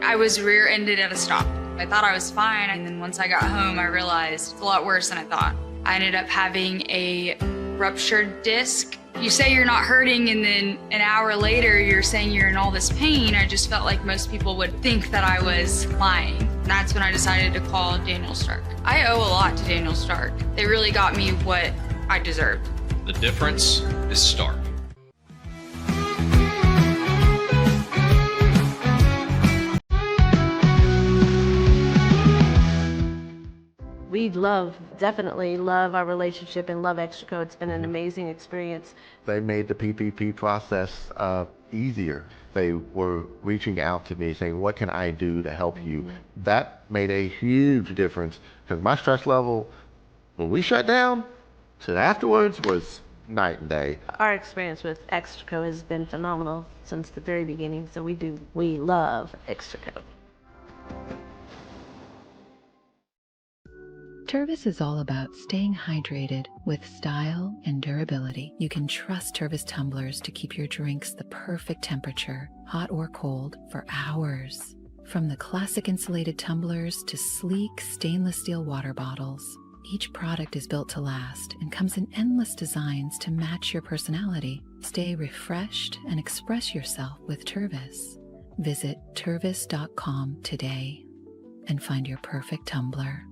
I was rear-ended at a stop. I thought I was fine, and then once I got home, I realized it's a lot worse than I thought. I ended up having a ruptured disc. You say you're not hurting, and then an hour later, you're saying you're in all this pain. I just felt like most people would think that I was lying. And that's when I decided to call Daniel Stark. I owe a lot to Daniel Stark. They really got me what I deserved. The difference is Stark. We definitely love our relationship and love Extraco. It's been an amazing experience. They made the PPP process easier. They were reaching out to me saying, what can I do to help you? That made a huge difference because my stress level, when we shut down, to afterwards was night and day. Our experience with Extraco has been phenomenal since the very beginning, so we love Extraco. Tervis is all about staying hydrated with style and durability. You can trust Tervis tumblers to keep your drinks the perfect temperature, hot or cold, for hours. From the classic insulated tumblers to sleek stainless steel water bottles, each product is built to last and comes in endless designs to match your personality. Stay refreshed and express yourself with Tervis. Visit tervis.com today and find your perfect tumbler.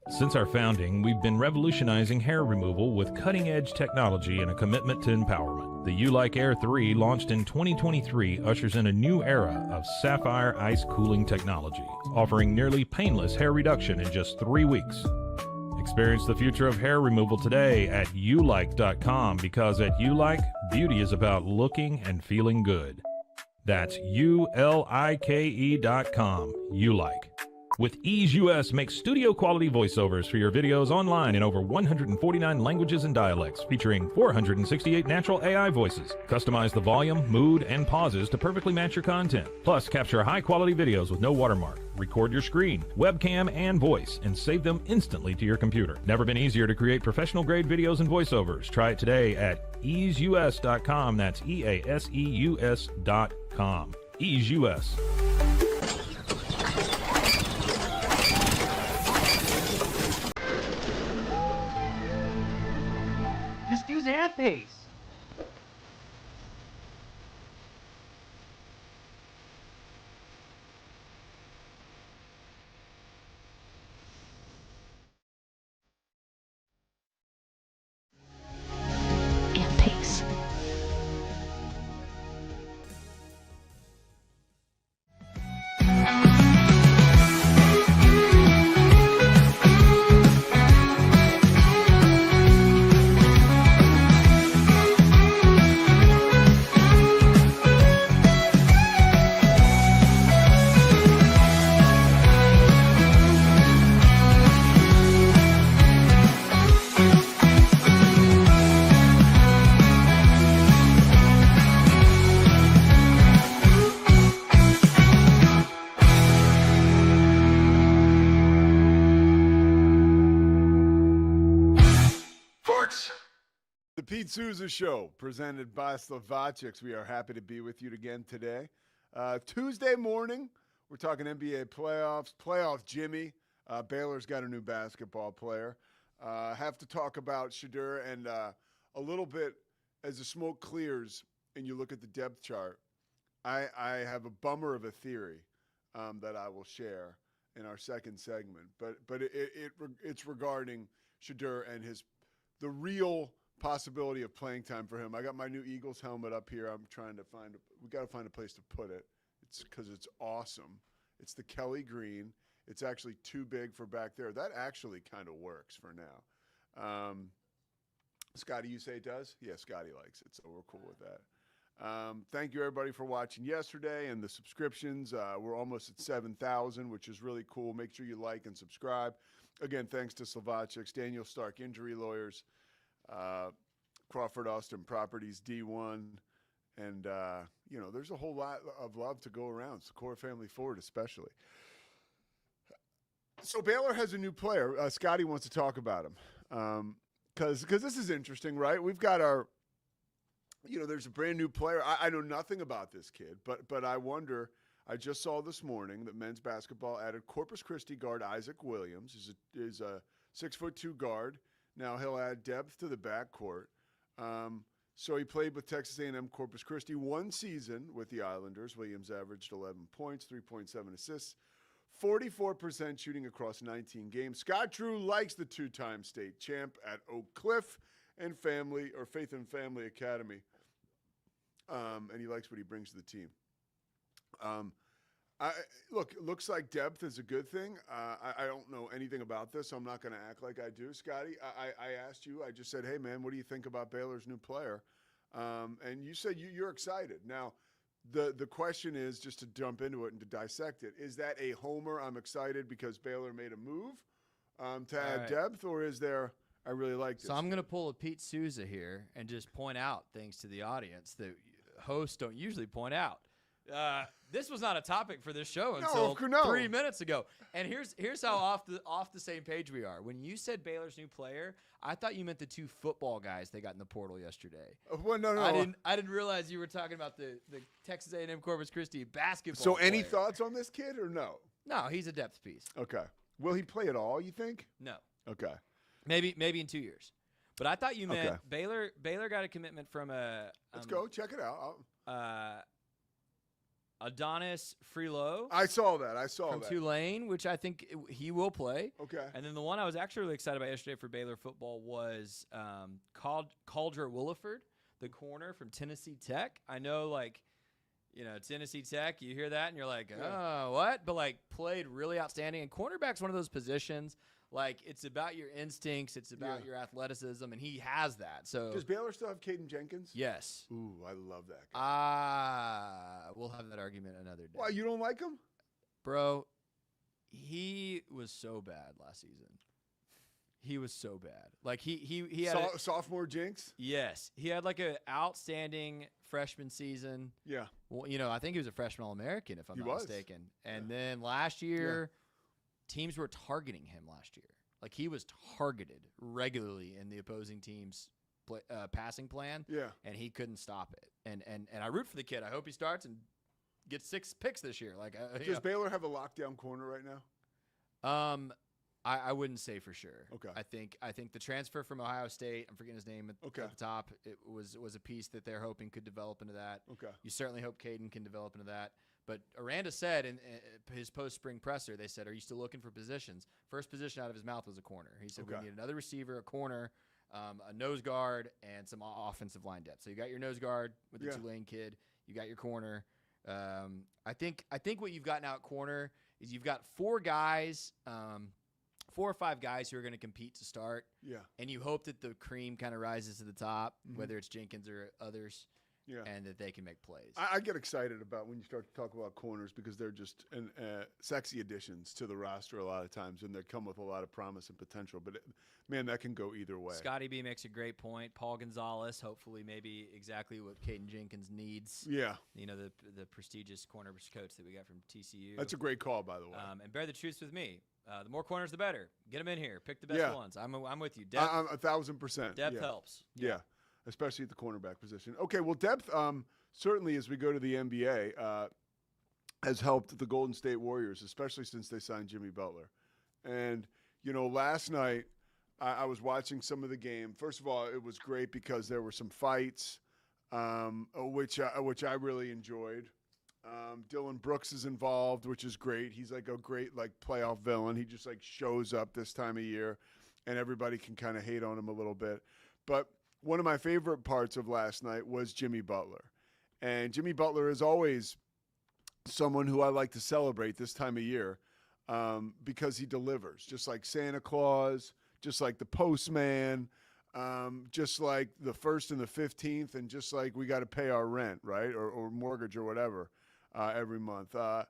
Since our founding, we've been revolutionizing hair removal with cutting-edge technology and a commitment to empowerment. The U-Like Air 3, launched in 2023, ushers in a new era of sapphire ice cooling technology, offering nearly painless hair reduction in just 3 weeks. Experience the future of hair removal today at ulike.com, because at U-Like, beauty is about looking and feeling good. That's ulike.com. U-Like. With Ease US, make studio-quality voiceovers for your videos online in over 149 languages and dialects, featuring 468 natural AI voices. Customize the volume, mood, and pauses to perfectly match your content. Plus, capture high-quality videos with no watermark. Record your screen, webcam, and voice, and save them instantly to your computer. Never been easier to create professional-grade videos and voiceovers. Try it today at easeus.com. That's EASEUS.com. Ease US. Just use Airpace. Airpace. The Pete Sousa Show, presented by Slovaceks. We are happy to be with you again today. Tuesday morning, we're talking NBA playoffs. Playoff Jimmy. Baylor's got a new basketball player. Have to talk about Shedeur, and a little bit as the smoke clears and you look at the depth chart, I have a bummer of a theory that I will share in our second segment. But it's regarding Shedeur and the real possibility of playing time for him. I got my new Eagles helmet up here. I'm trying to we got to find a place to put it. It's because it's awesome. It's the Kelly green. It's actually too big for back there. That actually kind of works for now. Scotty, you say it does? Yeah, Scotty likes it, so we're cool with that. Thank you, everybody, for watching yesterday and the subscriptions. We're almost at 7,000, which is really cool. Make sure you like and subscribe. Again, thanks to Slovaceks, Daniel Stark Injury Lawyers, Crawford Austin Properties D1, and there's a whole lot of love to go around. It's the Core Family Ford especially. So Baylor has a new player. Scotty wants to talk about him. because this is interesting, right? We've got our, there's a brand new player. I know nothing about this kid, but I wonder. I just saw this morning that men's basketball added Corpus Christi guard Isaac Williams. Is a 6'2" guard. Now he'll add depth to the backcourt. So he played with Texas A&M Corpus Christi one season with the Islanders. Williams averaged 11 points, 3.7 assists, 44% shooting across 19 games. Scott Drew likes the two-time state champ at Oak Cliff and Faith and Family Academy, and he likes what he brings to the team. It looks like depth is a good thing. I don't know anything about this, so I'm not going to act like I do. Scotty, I asked you, I just said, hey, man, what do you think about Baylor's new player? And you said you're excited. Now, the question is, just to jump into it and to dissect it, is that a homer, I'm excited because Baylor made a move to add depth, or is there, I really like this? So I'm going to pull a Pete Sousa here and just point out things to the audience that hosts don't usually point out. This was not a topic for this show until 3 minutes ago. And here's how off the same page we are. When you said Baylor's new player, I thought you meant the two football guys they got in the portal yesterday. Well, no. I didn't realize you were talking about the Texas A&M Corpus Christi basketball So player. any thoughts on this kid or no? No, he's a depth piece. Okay. Will he play at all, you think? No. Okay. Maybe in 2 years. But I thought you meant Baylor got a commitment from a Let's go. Check it out. Adonis Freelo. I saw that. From Tulane, which I think he will play. Okay. And then the one I was actually really excited about yesterday for Baylor football was Caldra Williford, the corner from Tennessee Tech. I know, Tennessee Tech, you hear that and you're like, oh, what? But, played really outstanding. And cornerback's one of those positions, it's about your instincts. It's about your athleticism, and he has that. So does Baylor still have Caden Jenkins? Yes. Ooh, I love that guy. We'll have that argument another day. Why, you don't like him? Bro, he was so bad last season. He was so bad. He had sophomore jinx? Yes. He had an outstanding freshman season. Yeah. Well, I think he was a freshman All-American, if I'm not mistaken. And then last year, teams were targeting him last year. He was targeted regularly in the opposing team's passing plan. Yeah. And he couldn't stop it. And I root for the kid. I hope he starts and gets 6 picks this year. Does Baylor have a lockdown corner right now? I wouldn't say for sure. Okay. I think the transfer from Ohio State, I'm forgetting his name at the top, it was a piece that they're hoping could develop into that. Okay. You certainly hope Caden can develop into that. But Aranda said in his post-spring presser, they said, are you still looking for positions? First position out of his mouth was a corner. He said, we need another receiver, a corner, a nose guard, and some offensive line depth. So you got your nose guard with the Tulane kid. You got your corner. I think what you've got now at corner is you've got 4 or 5 guys who are going to compete to start. Yeah. And you hope that the cream kind of rises to the top, whether it's Jenkins or others. Yeah. And that they can make plays. I get excited about when you start to talk about corners because they're just sexy additions to the roster a lot of times, and they come with a lot of promise and potential. But, man, that can go either way. Scotty B makes a great point. Paul Gonzalez, hopefully maybe exactly what Caden Jenkins needs. Yeah. The prestigious corners coach that we got from TCU. That's a great call, by the way. And bear the truth with me. The more corners, the better. Get them in here. Pick the best ones. I'm with you. Depth, I'm 1,000%. Depth helps. Yeah. Especially at the cornerback position. Okay, well, depth certainly as we go to the NBA has helped the Golden State Warriors, especially since they signed Jimmy Butler. And, last night I was watching some of the game. First of all, it was great because there were some fights, which I really enjoyed. Dylan Brooks is involved, which is great. He's a great playoff villain. He just shows up this time of year, and everybody can kind of hate on him a little bit. But one of my favorite parts of last night was Jimmy Butler. And Jimmy Butler is always someone who I like to celebrate this time of year because he delivers, just like Santa Claus, just like the postman, just like the 1st and the 15th, and just like we got to pay our rent, right, or mortgage or whatever every month. I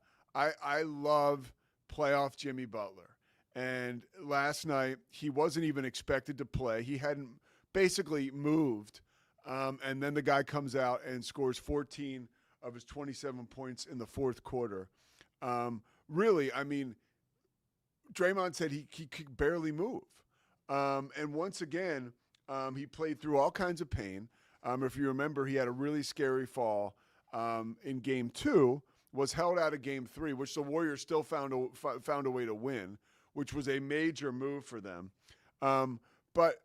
love playoff Jimmy Butler. And last night, he wasn't even expected to play. He hadn't basically moved, and then the guy comes out and scores 14 of his 27 points in the fourth quarter. Really, Draymond said he could barely move. And once again, He played through all kinds of pain. If you remember, he had a really scary fall in Game 2, was held out of Game 3, which the Warriors still found a way to win, which was a major move for them. But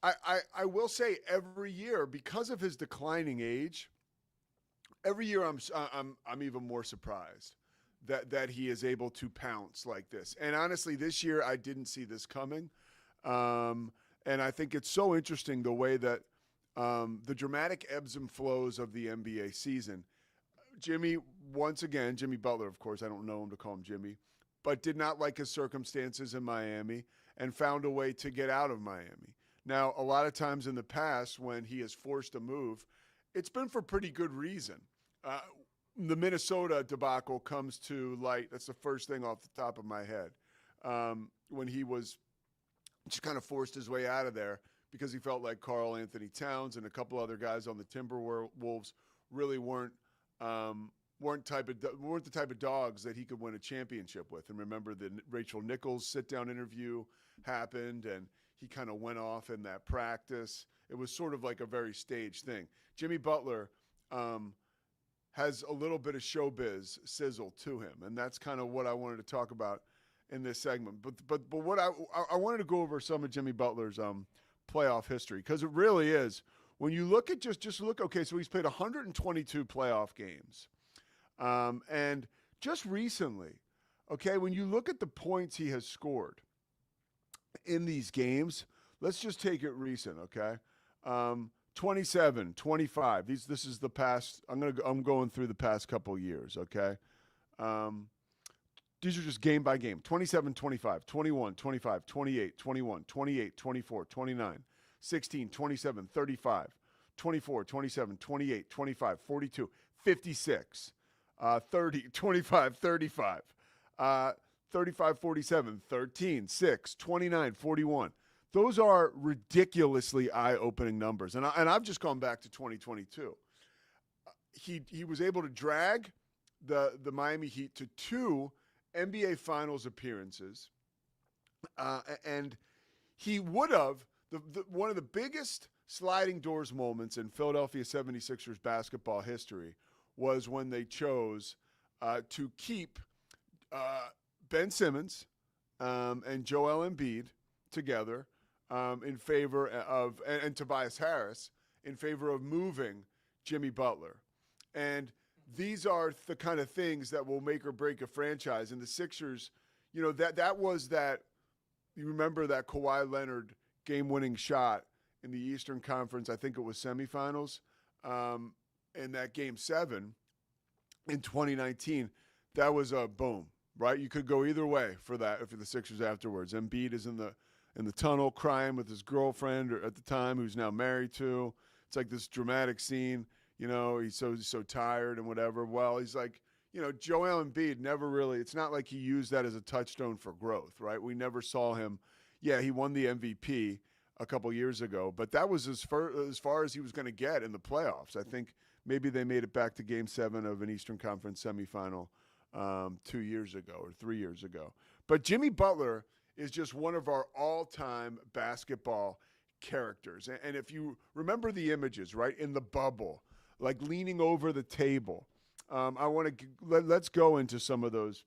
I will say every year, because of his declining age, every year I'm even more surprised that he is able to pounce like this. And honestly, this year I didn't see this coming. And I think it's so interesting the way that the dramatic ebbs and flows of the NBA season. Jimmy Butler, of course, I don't know him to call him Jimmy, but did not like his circumstances in Miami and found a way to get out of Miami. Now, a lot of times in the past when he has forced a move, it's been for pretty good reason. The Minnesota debacle comes to light. That's the first thing off the top of my head. When he was just kind of forced his way out of there because he felt like Karl Anthony Towns and a couple other guys on the Timberwolves really weren't the type of dogs that he could win a championship with. And remember, the Rachel Nichols sit-down interview happened, and he kind of went off in that practice. It was sort of like a very staged thing. Jimmy Butler has a little bit of showbiz sizzle to him, and that's kind of what I wanted to talk about in this segment. But what I wanted to go over some of Jimmy Butler's playoff history, because it really is. When you look at just look, okay, so he's played 122 playoff games. And just recently, okay, when you look at the points he has scored in these games, let's just take it recent, okay? 27, 25. This is the past. I'm going through the past couple years, okay? These are just game by game. 27, 25, 21, 25, 28, 21, 28, 24, 29, 16, 27, 35, 24, 27, 28, 25, 42, 56, 30, 25, 35, 35, 47, 13, 6, 29, 41. Those are ridiculously eye-opening numbers. And I've just gone back to 2022. He was able to drag the Miami Heat to 2 NBA Finals appearances. And he would have, one of the biggest sliding doors moments in Philadelphia 76ers basketball history was when they chose to keep Ben Simmons and Joel Embiid together in favor of, and Tobias Harris, in favor of moving Jimmy Butler. And these are the kind of things that will make or break a franchise. And the Sixers, you know, that was that, you remember that Kawhi Leonard game-winning shot in the Eastern Conference, I think it was semifinals, in that Game 7 in 2019. That was a boom, right? You could go either way for that, for the Sixers afterwards. Embiid is in the tunnel crying with his girlfriend at the time, who's now married to. It's like this dramatic scene. You know, he's so tired and whatever. Well, he's like, you know, Joel Embiid never really, it's not like he used that as a touchstone for growth, right? We never saw him. Yeah, he won the MVP a couple years ago, but that was as far as he was going to get in the playoffs. I think maybe they made it back to Game 7 of an Eastern Conference semifinal 2 years ago or 3 years ago. But Jimmy Butler is just one of our all-time basketball characters. And if you remember the images, right, in the bubble, like leaning over the table, I want to let's go into some of those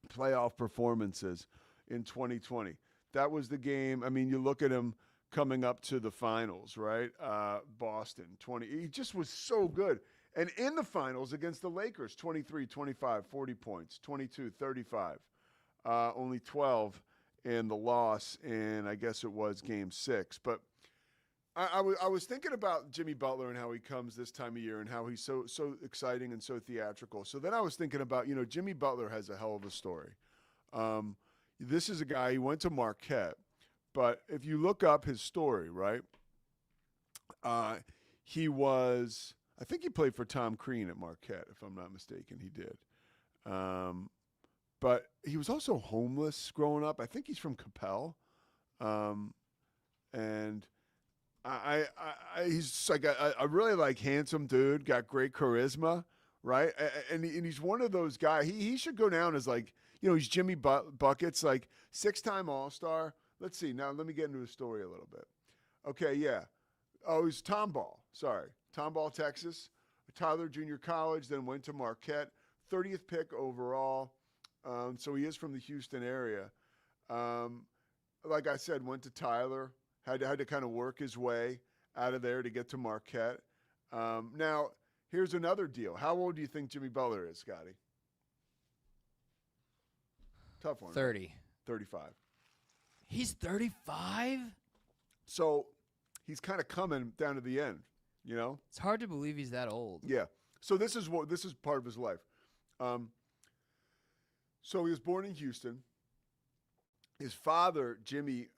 playoff performances in 2020. That was the game. I mean, you look at him coming up to the finals, right? Boston, 20. He just was so good. And in the finals against the Lakers, 23, 25, 40 points, 22, 35. Only 12 in the loss in, I guess it was Game 6. But I was thinking about Jimmy Butler and how he comes this time of year and how he's so exciting and so theatrical. So then I was thinking about, you know, Jimmy Butler has a hell of a story. This is a guy, he went to Marquette. But if you look up his story, right, he was, I think he played for Tom Crean at Marquette, if I'm not mistaken. He did. But he was also homeless growing up. I think he's from Capel. And he's like a really like handsome dude, got great charisma, right? And he's one of those guys. He should go down as like, you know, he's Jimmy Buckets, like 6-time All-Star. Let's see. Now let me get into his story a little bit. Okay, yeah. Oh, he's Tomball. Sorry. Tomball, Texas. Tyler Junior College, then went to Marquette. 30th pick overall. So he is from the Houston area. Like I said, went to Tyler. Had to kind of work his way out of there to get to Marquette. Now, here's another deal. How old do you think Jimmy Butler is, Scotty? Tough one. 30. Right? 35. He's 35? So he's kind of coming down to the end, you know? It's hard to believe he's that old. Yeah. So this is part of his life. So he was born in Houston. His father, Jimmy's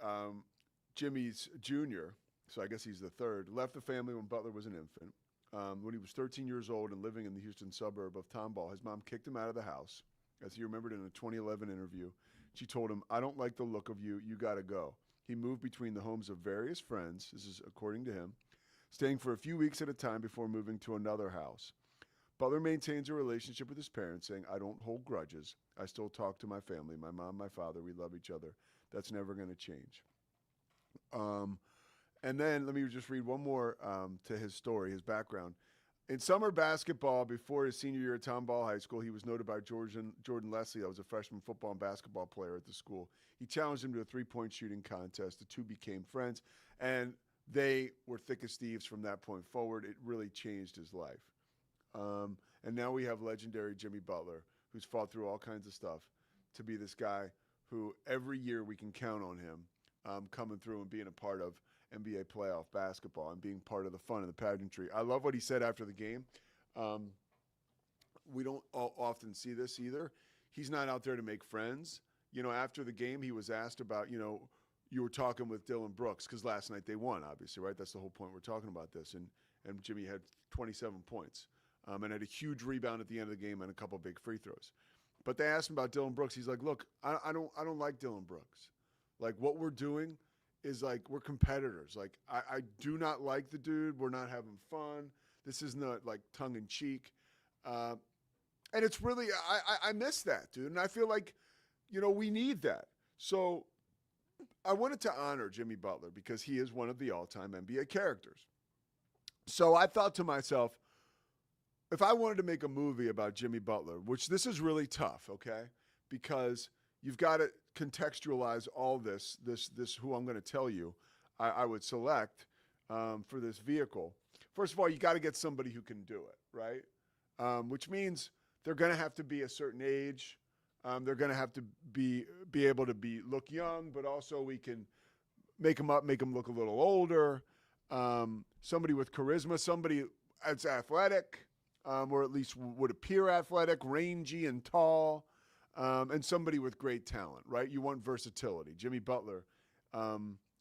Jr., so I guess he's the third, left the family when Butler was an infant. When he was 13 years old and living in the Houston suburb of Tomball, his mom kicked him out of the house. As he remembered in a 2011 interview, she told him, "I don't like the look of you. You got to go." He moved between the homes of various friends, this is according to him, staying for a few weeks at a time before moving to another house. Butler maintains a relationship with his parents, saying, "I don't hold grudges. I still talk to my family, my mom, my father. We love each other. That's never going to change." And then let me just read one more to his story, his background. In summer basketball, before his senior year at Tomball High School, he was noted by Jordan Leslie, that was a freshman football and basketball player at the school. He challenged him to a three-point shooting contest. The two became friends, and they were thick as thieves from that point forward. It really changed his life. And now we have legendary Jimmy Butler, who's fought through all kinds of stuff to be this guy who every year we can count on him coming through and being a part of NBA playoff basketball and being part of the fun and the pageantry. I love what he said after the game. We don't often see this either. He's not out there to make friends. You know, after the game, he was asked about, you know, you were talking with Dylan Brooks because last night they won, obviously, right? That's the whole point we're talking about this. And Jimmy had 27 points and had a huge rebound at the end of the game and a couple big free throws. But they asked him about Dylan Brooks. He's like, "Look, I don't like Dylan Brooks. Like, what we're doing is like we're competitors. Like, I do not like the dude. We're not having fun. This is not like tongue in cheek." And it's really, I miss that, dude. And I feel like, you know, we need that. So I wanted to honor Jimmy Butler because he is one of the all-time NBA characters. So I thought to myself, if I wanted to make a movie about Jimmy Butler, which this is really tough, okay? Because you've got to contextualize all this who I'm going to tell you I would select for this vehicle. First of all, you got to get somebody who can do it, right? Which means they're going to have to be a certain age. They're going to have to be able to look young, but also we can make them look a little older. Somebody with charisma, somebody that's athletic, or at least would appear athletic, rangy and tall. And somebody with great talent, right? You want versatility. Jimmy Butler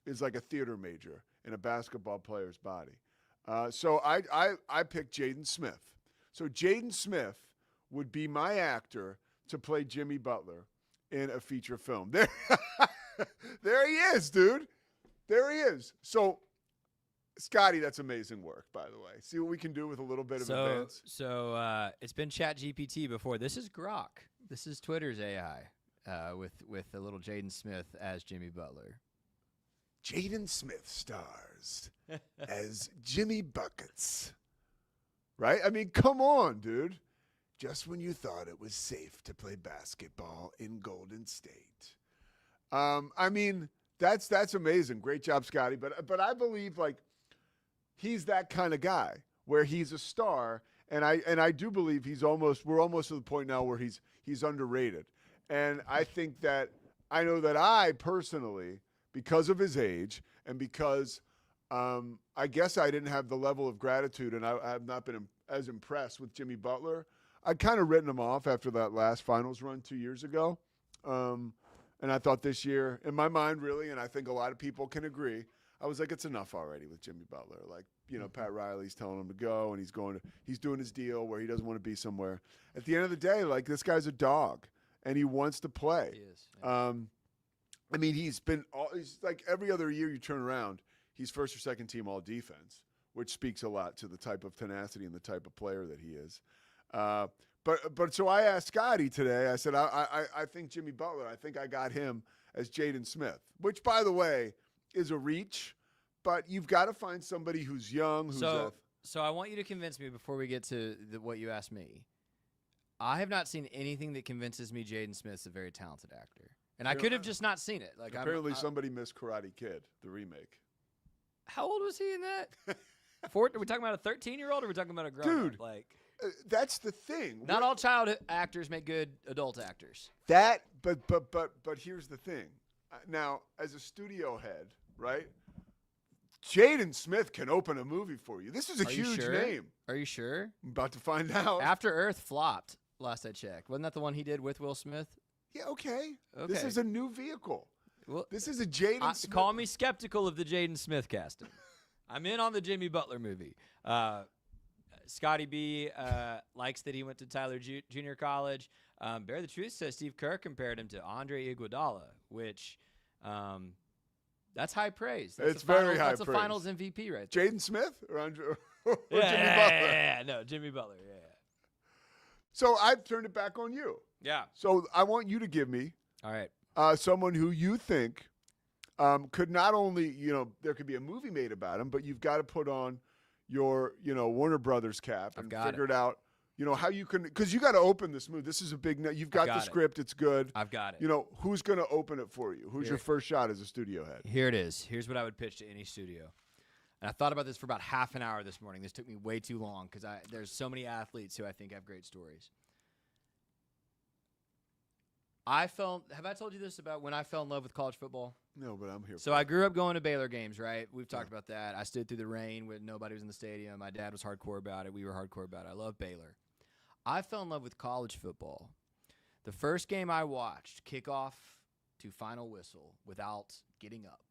is like a theater major in a basketball player's body. So I picked Jaden Smith. So Jaden Smith would be my actor to play Jimmy Butler in a feature film. There he is, dude. There he is. So, Scotty, that's amazing work, by the way. See what we can do with a little bit of advance. So it's been ChatGPT before. This is Grok. This is Twitter's AI with a little Jaden Smith as Jimmy Butler. Jaden Smith stars as Jimmy Buckets. Right? I mean, come on, dude. Just when you thought it was safe to play basketball in Golden State. I mean, that's amazing. Great job, Scotty. But I believe like he's that kind of guy where he's a star, and I do believe we're almost to the point now where he's underrated. And I think that I know that I personally, because of his age and because I guess I didn't have the level of gratitude and I have not been as impressed with Jimmy Butler, I'd kind of written him off after that last finals run 2 years ago. And I thought this year, in my mind really, and I think a lot of people can agree, I was like, it's enough already with Jimmy Butler. Like, you know, Pat Riley's telling him to go, and he's doing his deal where he doesn't want to be somewhere. At the end of the day, like, this guy's a dog, and he wants to play. He is. Yeah. I mean, he's like every other year you turn around, he's first or second team all defense, which speaks a lot to the type of tenacity and the type of player that he is. But so I asked Scotty today, I said, I think Jimmy Butler, I think I got him as Jaden Smith, which, by the way, is a reach. but you've got to find somebody who's young, who's So I want you to convince me before we get to what you asked me. I have not seen anything that convinces me Jaden Smith's a very talented actor. And I could have just not seen it. Like apparently somebody missed Karate Kid, the remake. How old was he in that? Are we talking about a 13-year-old or are we talking about a grown-up? Dude, like, that's the thing. Not all child actors make good adult actors. But here's the thing. Now, as a studio head, right? Jaden Smith can open a movie for you. This is a huge name. Are you sure? I'm about to find out. After Earth flopped, last I checked. Wasn't that the one he did with Will Smith? Yeah, okay. This is a new vehicle. Well, this is a Jaden Smith. Call me skeptical of the Jaden Smith casting. I'm in on the Jimmy Butler movie. Scotty B likes that he went to Tyler Junior College. Bear the Truth says Steve Kerr compared him to Andre Iguodala, which that's high praise. That's it's very high praise. That's a Finals MVP right there. Jaden Smith or Andre? Or Jimmy Butler? Yeah, no, Jimmy Butler. Yeah. So I've turned it back on you. Yeah. So I want you to give me all right someone who you think could not only, there could be a movie made about him, but you've got to put on your, Warner Brothers cap and figure it out, how you can, because you got to open this movie. This is a big, you've got the script. It's good. I've got it. Who's going to open it for you? Who's your first shot as a studio head? Here it is. Here's what I would pitch to any studio. And I thought about this for about half an hour this morning. This took me way too long because there's so many athletes who I think have great stories. Have I told you this about when I fell in love with college football? No, but I'm here. So I grew up going to Baylor games, right? We've talked about that. I stood through the rain when nobody was in the stadium. My dad was hardcore about it. We were hardcore about it. I love Baylor. I fell in love with college football. The first game I watched, kickoff to final whistle, without getting up,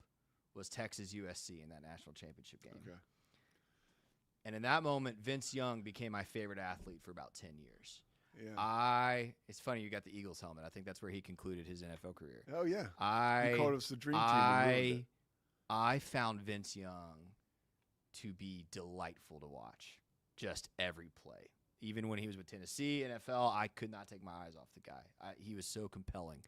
was Texas USC in that national championship game. Okay. And in that moment, Vince Young became my favorite athlete for about 10 years. Yeah. It's funny you got the Eagles helmet. I think that's where he concluded his NFL career. Oh yeah. He called us the dream team. I found Vince Young to be delightful to watch. Just every play. Even when he was with Tennessee, NFL, I could not take my eyes off the guy. He was so compelling.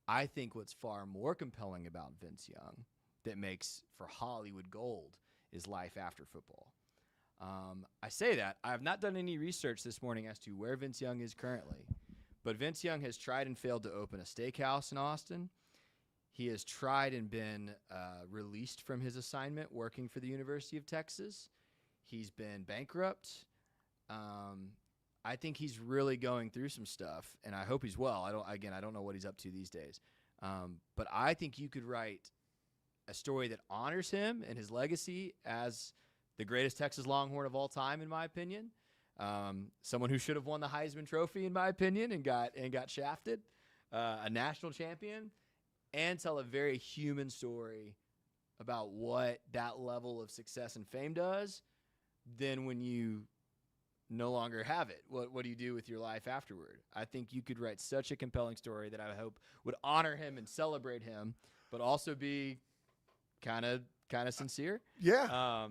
I think what's far more compelling about Vince Young that makes for Hollywood gold is life after football. I say that. I have not done any research this morning as to where Vince Young is currently, but Vince Young has tried and failed to open a steakhouse in Austin. He has tried and been released from his assignment working for the University of Texas. He's been bankrupt. I think he's really going through some stuff, and I hope he's well. I don't know what he's up to these days. But I think you could write a story that honors him and his legacy as the greatest Texas Longhorn of all time, in my opinion. Someone who should have won the Heisman Trophy, in my opinion, and got shafted. A national champion, and tell a very human story about what that level of success and fame does. Then when you no longer have it, what do you do with your life afterward? I think you could write such a compelling story that I hope would honor him and celebrate him, but also be kind of sincere. Yeah.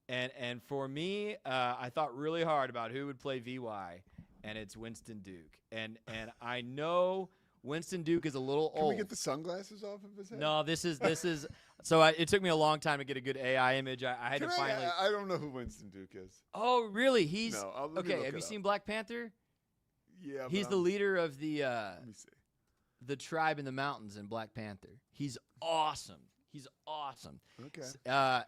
And for me, I thought really hard about who would play VY, and it's Winston Duke. And I know Winston Duke is a little old. Can we get the sunglasses off of his head? No, this is. So it took me a long time to get a good AI image. I had to finally. I don't know who Winston Duke is. Oh, really? He's no. Okay. Have you seen Black Panther? Yeah. He's the leader of the. Let me see. The tribe in the mountains in Black Panther. He's awesome. He's awesome. Okay.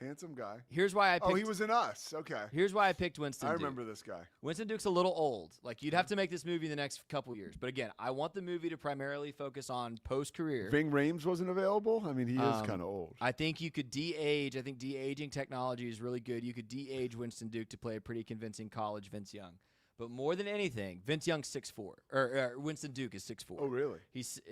Handsome guy. Here's why I picked. Oh, he was in Us. Okay. Here's why I picked Winston Duke. I remember this guy. Winston Duke's a little old. Like, you'd have to make this movie in the next couple years. But again, I want the movie to primarily focus on post-career. Ving Rhames wasn't available? I mean, he is kind of old. I think you could de-age. I think de-aging technology is really good. You could de-age Winston Duke to play a pretty convincing college Vince Young. But more than anything, Vince Young's 6'4", or Winston Duke is 6'4". Oh, really?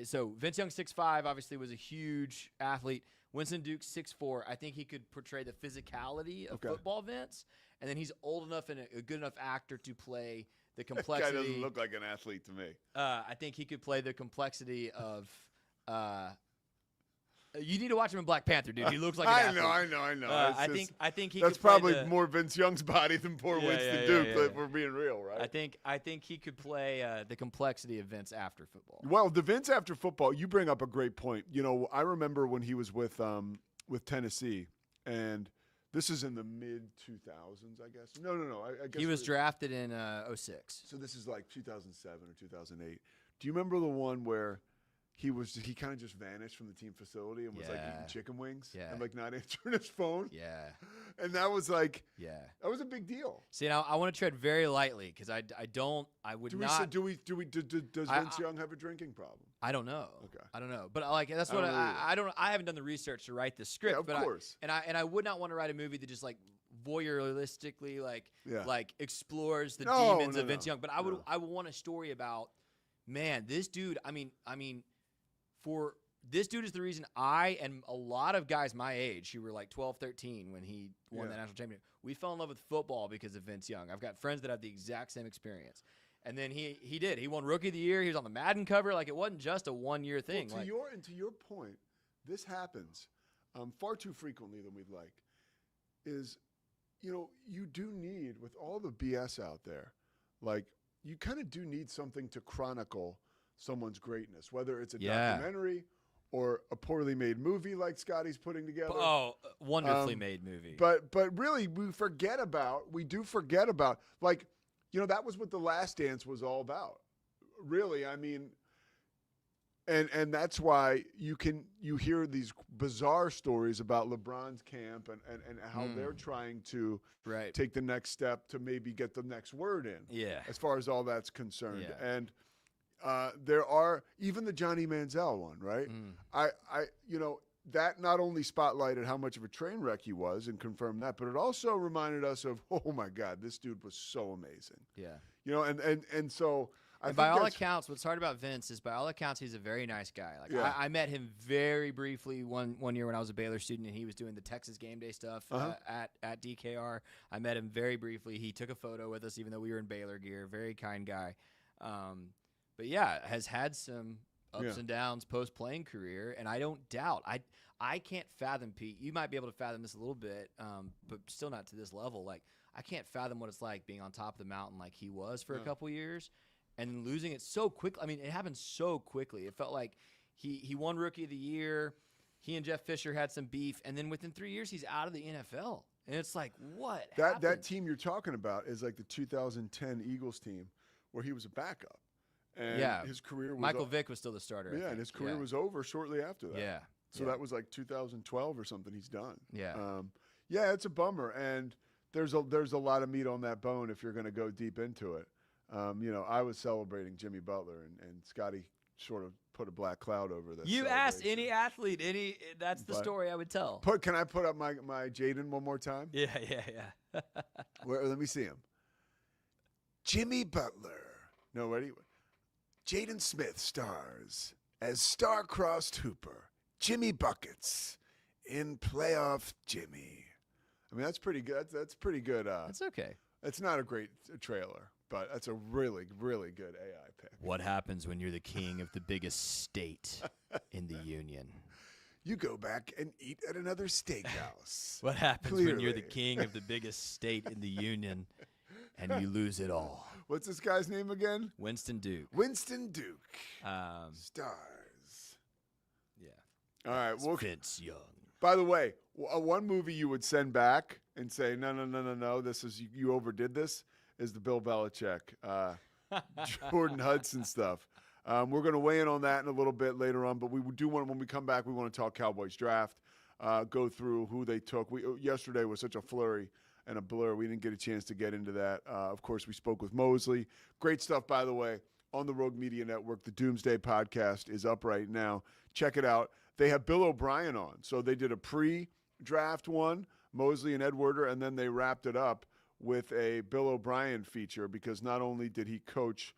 So Vince Young 6'5", obviously was a huge athlete. Winston Duke 6'4". I think he could portray the physicality of football Vince, and then he's old enough and a good enough actor to play the complexity. That guy doesn't look like an athlete to me. I think he could play the complexity of. You need to watch him in Black Panther, dude. He looks like an athlete. I know. I think he. That's could play probably more Vince Young's body than poor Winston Duke. If we're being real, right? I think he could play the complexity of Vince after football. Well, the Vince after football, you bring up a great point. I remember when he was with Tennessee, and This is in the mid 2000s, I guess. No. I guess He was drafted in 06. So this is like 2007 or 2008. Do you remember the one where he kind of just vanished from the team facility and was like eating chicken wings and like not answering his phone? Yeah. And that was like, Yeah. that was a big deal. See, now I want to tread very lightly because I would not. Does Vince Young have a drinking problem? I don't know. Okay. I don't know. But like that's what I don't. I haven't done the research to write the script. Yeah, of but course. I would not want to write a movie that just like voyeuristically like explores the No, demons no, of Vince no. Young. But I would want a story about, man, this dude. I mean, for this dude is the reason I and a lot of guys my age who were like 12, 13 when he won the national championship, we fell in love with football because of Vince Young. I've got friends that have the exact same experience. And then he did. He won Rookie of the Year. He was on the Madden cover. Like, it wasn't just a one-year thing. Well, to your point, this happens far too frequently than we'd like. Is, you do need, with all the BS out there, like, you kind of do need something to chronicle someone's greatness, whether it's a documentary or a poorly made movie like Scotty's putting together. Oh, wonderfully made movie. But really, we do forget about, like, that was what The Last Dance was all about. Really, I mean, and that's why you hear these bizarre stories about LeBron's camp and how they're trying to take the next step to maybe get the next word in. Yeah. As far as all that's concerned. Yeah. And there are even the Johnny Manziel one, right? That not only spotlighted how much of a train wreck he was and confirmed that, but it also reminded us of, oh my God, this dude was so amazing. Yeah. And so I think by all accounts, what's hard about Vince is by all accounts he's a very nice guy. Like I met him very briefly one year when I was a Baylor student and he was doing the Texas game day stuff at DKR. I met him very briefly. He took a photo with us even though we were in Baylor gear. Very kind guy. But yeah, has had some ups and downs post-playing career, and I don't doubt. I can't fathom, Pete. You might be able to fathom this a little bit, but still not to this level. Like, I can't fathom what it's like being on top of the mountain like he was for a couple years and losing it so quickly. I mean, it happened so quickly. It felt like he won Rookie of the Year. He and Jeff Fisher had some beef, and then within 3 years, he's out of the NFL. And it's like, what happened? That team you're talking about is like the 2010 Eagles team where he was a backup. And his career was Michael Vick was still the starter. Yeah, and his career was over shortly after that. Yeah. So that was like 2012 or something. He's done. Yeah. It's a bummer, and there's a lot of meat on that bone if you're going to go deep into it. I was celebrating Jimmy Butler, and Scotty sort of put a black cloud over this. You asked any athlete, that's the story I would tell. Can I put up my Jaden one more time? Yeah. Let me see him. Jimmy Butler. No, ready? Jaden Smith stars as star-crossed hooper Jimmy Buckets in Playoff Jimmy. I mean, that's pretty good. That's pretty good. That's okay. It's not a great trailer, but that's a really, really good AI pick. What happens when you're the king of the biggest state in the union? You go back and eat at another steakhouse. What happens when you're the king of the biggest state in the union and you lose it all? What's this guy's name again? Winston Duke. Winston Duke. Stars. Yeah. All right. Well, Vince Young. By the way, one movie you would send back and say, no, this is you overdid this, is the Bill Belichick, Jordan Hudson stuff. We're going to weigh in on that in a little bit later on, but we do want, when we come back, we want to talk Cowboys draft, go through who they took. Yesterday was such a flurry and a blur. We didn't get a chance to get into that. Of course, we spoke with Mosley. Great stuff, by the way, on the Rogue Media Network. The Doomsday Podcast is up right now. Check it out. They have Bill O'Brien on. So they did a pre-draft one, Mosley and Ed Werder, and then they wrapped it up with a Bill O'Brien feature because not only did he coach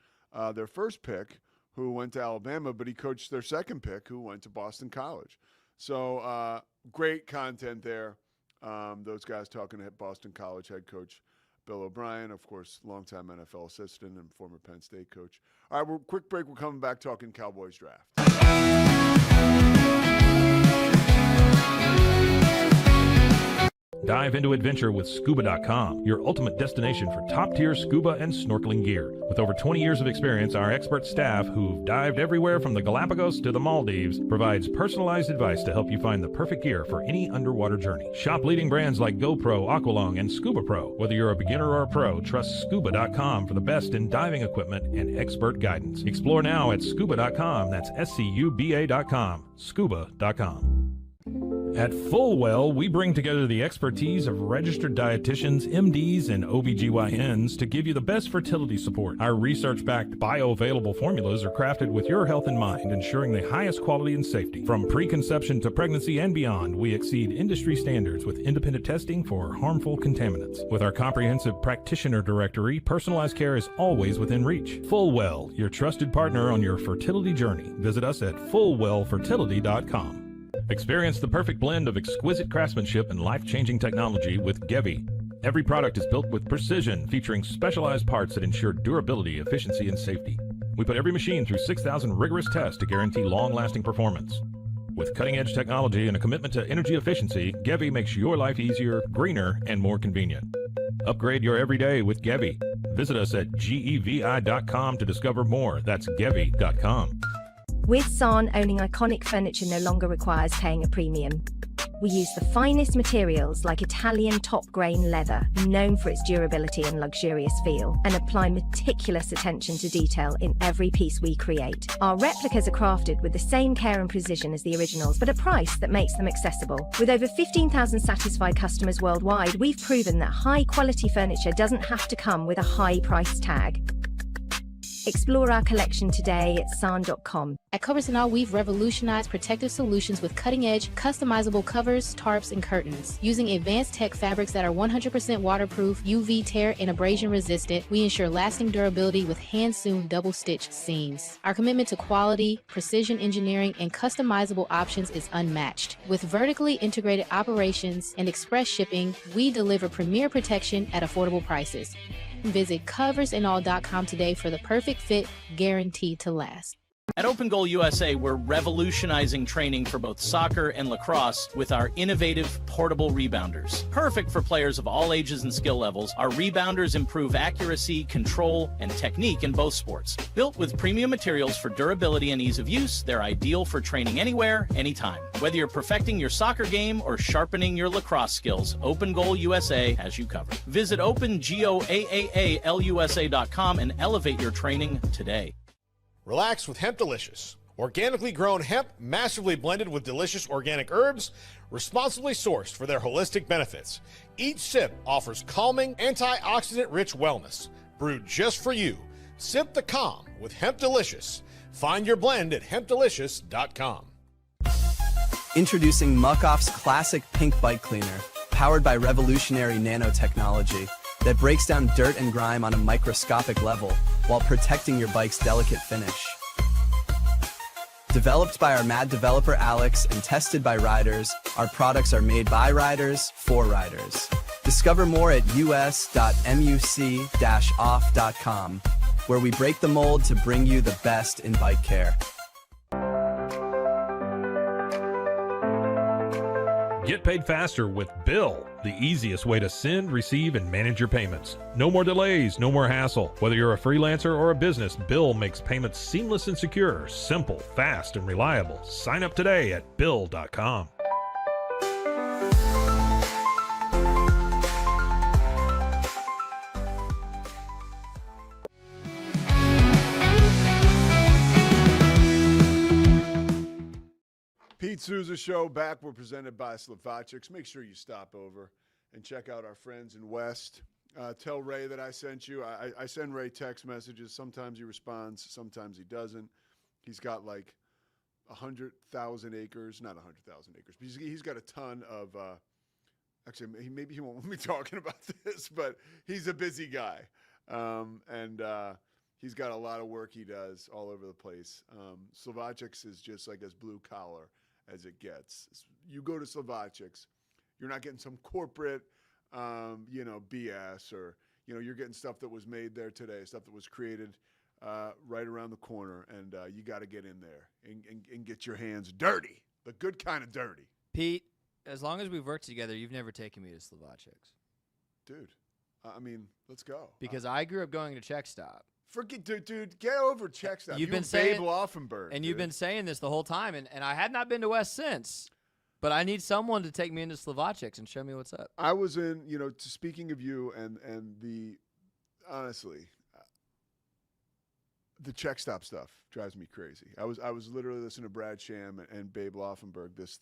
their first pick, who went to Alabama, but he coached their second pick, who went to Boston College. So great content there. Those guys talking to Boston College head coach Bill O'Brien, of course, longtime NFL assistant and former Penn State coach. All right, quick break. We're coming back talking Cowboys draft. Dive into adventure with Scuba.com, your ultimate destination for top-tier scuba and snorkeling gear. With over 20 years of experience, our expert staff, who've dived everywhere from the Galapagos to the Maldives, provides personalized advice to help you find the perfect gear for any underwater journey. Shop leading brands like GoPro, Aqualung, and Scuba Pro. Whether you're a beginner or a pro, trust Scuba.com for the best in diving equipment and expert guidance. Explore now at Scuba.com. That's SCUBA.com. Scuba.com. At Fullwell, we bring together the expertise of registered dietitians, MDs, and OBGYNs to give you the best fertility support. Our research-backed bioavailable formulas are crafted with your health in mind, ensuring the highest quality and safety. From preconception to pregnancy and beyond, we exceed industry standards with independent testing for harmful contaminants. With our comprehensive practitioner directory, personalized care is always within reach. Fullwell, your trusted partner on your fertility journey. Visit us at fullwellfertility.com. Experience the perfect blend of exquisite craftsmanship and life-changing technology with Gevi. Every product is built with precision, featuring specialized parts that ensure durability, efficiency, and safety. We put every machine through 6,000 rigorous tests to guarantee long-lasting performance. With cutting-edge technology and a commitment to energy efficiency, Gevi makes your life easier, greener, and more convenient. Upgrade your everyday with Gevi. Visit us at gevi.com to discover more. That's gevi.com. With San, owning iconic furniture no longer requires paying a premium. We use the finest materials like Italian top-grain leather, known for its durability and luxurious feel, and apply meticulous attention to detail in every piece we create. Our replicas are crafted with the same care and precision as the originals, but at a price that makes them accessible. With over 15,000 satisfied customers worldwide, we've proven that high-quality furniture doesn't have to come with a high price tag. Explore our collection today at san.com. At Covers & All, we've revolutionized protective solutions with cutting-edge, customizable covers, tarps, and curtains. Using advanced tech fabrics that are 100% waterproof, UV tear, and abrasion resistant, we ensure lasting durability with hand-sewn double-stitch seams. Our commitment to quality, precision engineering, and customizable options is unmatched. With vertically integrated operations and express shipping, we deliver premier protection at affordable prices. Visit coversandall.com today for the perfect fit, guaranteed to last. At Open Goal USA, we're revolutionizing training for both soccer and lacrosse with our innovative portable rebounders. Perfect for players of all ages and skill levels, our rebounders improve accuracy, control, and technique in both sports. Built with premium materials for durability and ease of use, they're ideal for training anywhere, anytime. Whether you're perfecting your soccer game or sharpening your lacrosse skills, Open Goal USA has you covered. Visit OpenGoAAALUSA.com and elevate your training today. Relax with Hemp Delicious. Organically grown hemp, massively blended with delicious organic herbs, responsibly sourced for their holistic benefits. Each sip offers calming, antioxidant-rich wellness. Brewed just for you. Sip the calm with Hemp Delicious. Find your blend at hempdelicious.com. Introducing Muck-Off's classic pink bike cleaner, powered by revolutionary nanotechnology that breaks down dirt and grime on a microscopic level while protecting your bike's delicate finish. Developed by our mad developer Alex and tested by riders, our products are made by riders for riders. Discover more at us.muc-off.com, where we break the mold to bring you the best in bike care. Get paid faster with Bill, the easiest way to send, receive, and manage your payments. No more delays, no more hassle. Whether you're a freelancer or a business, Bill makes payments seamless and secure, simple, fast, and reliable. Sign up today at Bill.com. Pete Sousa Show back. We're presented by Slovacics. Make sure you stop over and check out our friends in West. Tell Ray that I sent you. I send Ray text messages. Sometimes he responds, sometimes he doesn't. He's got like 100,000 acres. Not 100,000 acres, but he's got a ton of actually, maybe he won't want me talking about this, but he's a busy guy. And he's got a lot of work he does all over the place. Slovacics is just like as blue collar as it gets. You go to Slovacics, you're not getting some corporate, BS, or, you're getting stuff that was made there today, stuff that was created right around the corner, and you got to get in there and get your hands dirty, the good kind of dirty. Pete, as long as we've worked together, you've never taken me to Slovacek's. Dude, I mean, let's go. Because I grew up going to Czech Stop. Forget, dude, get over Czech Stop. You've You been and saying, Babe Laufenberg, and dude. you've been saying this the whole time, and I had not been to West since. But I need someone to take me into Slovacek's and show me what's up. I was in, speaking of you and the, honestly, the Czech Stop stuff drives me crazy. I was literally listening to Brad Sham and Babe Laufenberg this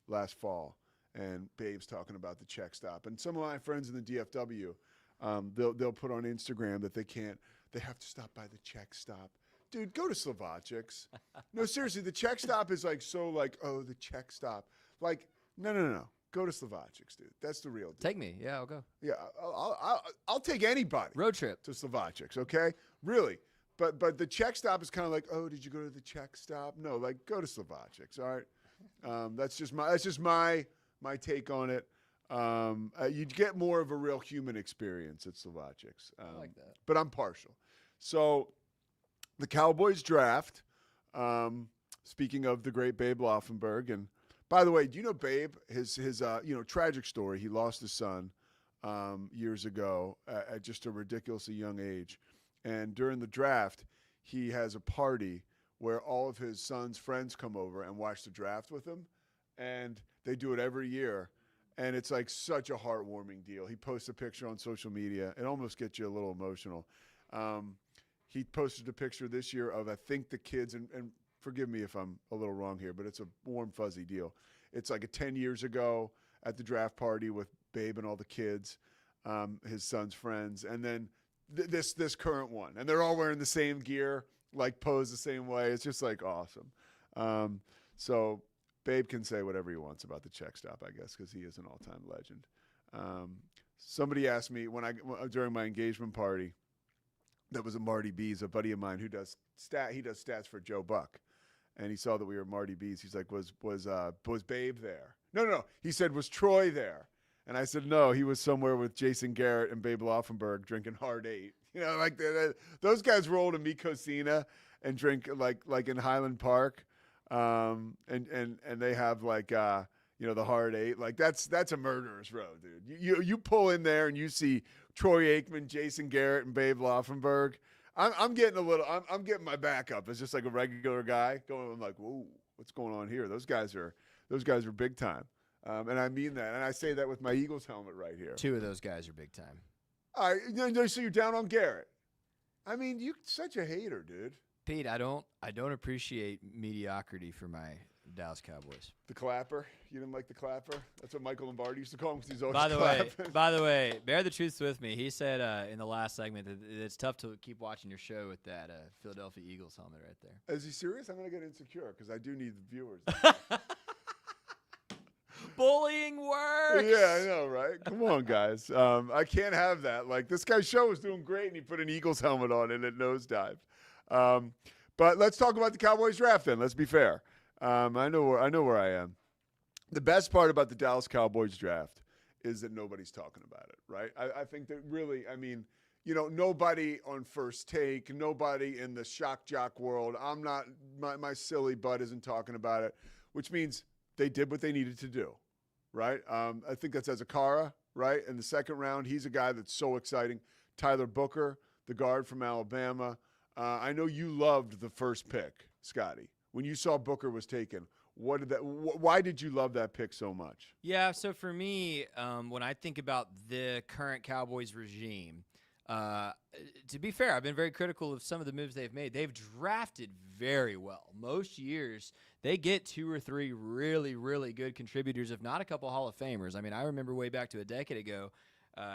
last fall, and Babe's talking about the Czech Stop. And some of my friends in the DFW, they'll put on Instagram that they have to stop by the Czech Stop. Dude, go to Slovacek's. No, seriously, the Czech Stop is oh, the Czech Stop. Like, no. Go to Slovacek's, dude. That's the real deal. Take me. Yeah, I'll go. Yeah, I'll take anybody. Road trip. To Slovacek's, okay? Really. But the Czech Stop is kind of like, oh, did you go to the Czech Stop? No, like, go to Slovacek's, all right? That's just my take on it. You'd get more of a real human experience at Slovacek's. I like that. But I'm partial. So the Cowboys draft, speaking of the great Babe Laufenberg, and by the way, do you know Babe, his tragic story, he lost his son years ago at just a ridiculously young age. And during the draft, he has a party where all of his son's friends come over and watch the draft with him. And they do it every year. And it's like such a heartwarming deal. He posts a picture on social media. It almost gets you a little emotional. He posted a picture this year of, I think, the kids, and forgive me if I'm a little wrong here, but it's a warm, fuzzy deal. It's like 10 years ago at the draft party with Babe and all the kids, his son's friends, and then this current one. And they're all wearing the same gear, like posed the same way. It's just like awesome. So Babe can say whatever he wants about the Czech Stop, I guess, because he is an all-time legend. Somebody asked me during my engagement party, that was a Marty B's, a buddy of mine who does stats for Joe Buck, and he saw that we were Marty B's. He's like, was Babe there? No. He said, was Troy there? And I said, no, he was somewhere with Jason Garrett and Babe Laufenberg drinking Hard 8. Like those guys roll to Mikosina and drink like in Highland Park, and they have the Hard 8. Like that's a murderer's row, dude. You pull in there and you see Troy Aikman, Jason Garrett, and Babe Laufenberg. I'm getting my back up as just like a regular guy going. I'm like, whoa, what's going on here? Those guys are big time. And I mean that. And I say that with my Eagles helmet right here. 2 of those guys are big time. All right, so you're down on Garrett. I mean, you're such a hater, dude. Pete, I don't appreciate mediocrity for my Dallas Cowboys. The clapper? You didn't like the clapper? That's what Michael Lombardi used to call him because he's always clapping. By the way, bear the truth with me. He said in the last segment that it's tough to keep watching your show with that Philadelphia Eagles helmet right there. Is he serious? I'm going to get insecure because I do need the viewers. Bullying works. Yeah, I know, right? Come on, guys. I can't have that. Like, this guy's show was doing great, and he put an Eagles helmet on, and it nosedived. But let's talk about the Cowboys draft then. Let's be fair. I know where I am. The best part about the Dallas Cowboys draft is that nobody's talking about it, right? I think that really, I mean, nobody on First Take, nobody in the shock jock world. I'm not, my silly butt isn't talking about it, which means they did what they needed to do, right? I think that's Ezekara, right? In the second round, he's a guy that's so exciting. Tyler Booker, the guard from Alabama. I know you loved the first pick, Scotty. When you saw Booker was taken, why did you love that pick so much? Yeah, so for me, when I think about the current Cowboys regime, to be fair, I've been very critical of some of the moves they've made. They've drafted very well. Most years, they get 2 or 3 really, really good contributors, if not a couple Hall of Famers. I mean, I remember way back to a decade ago,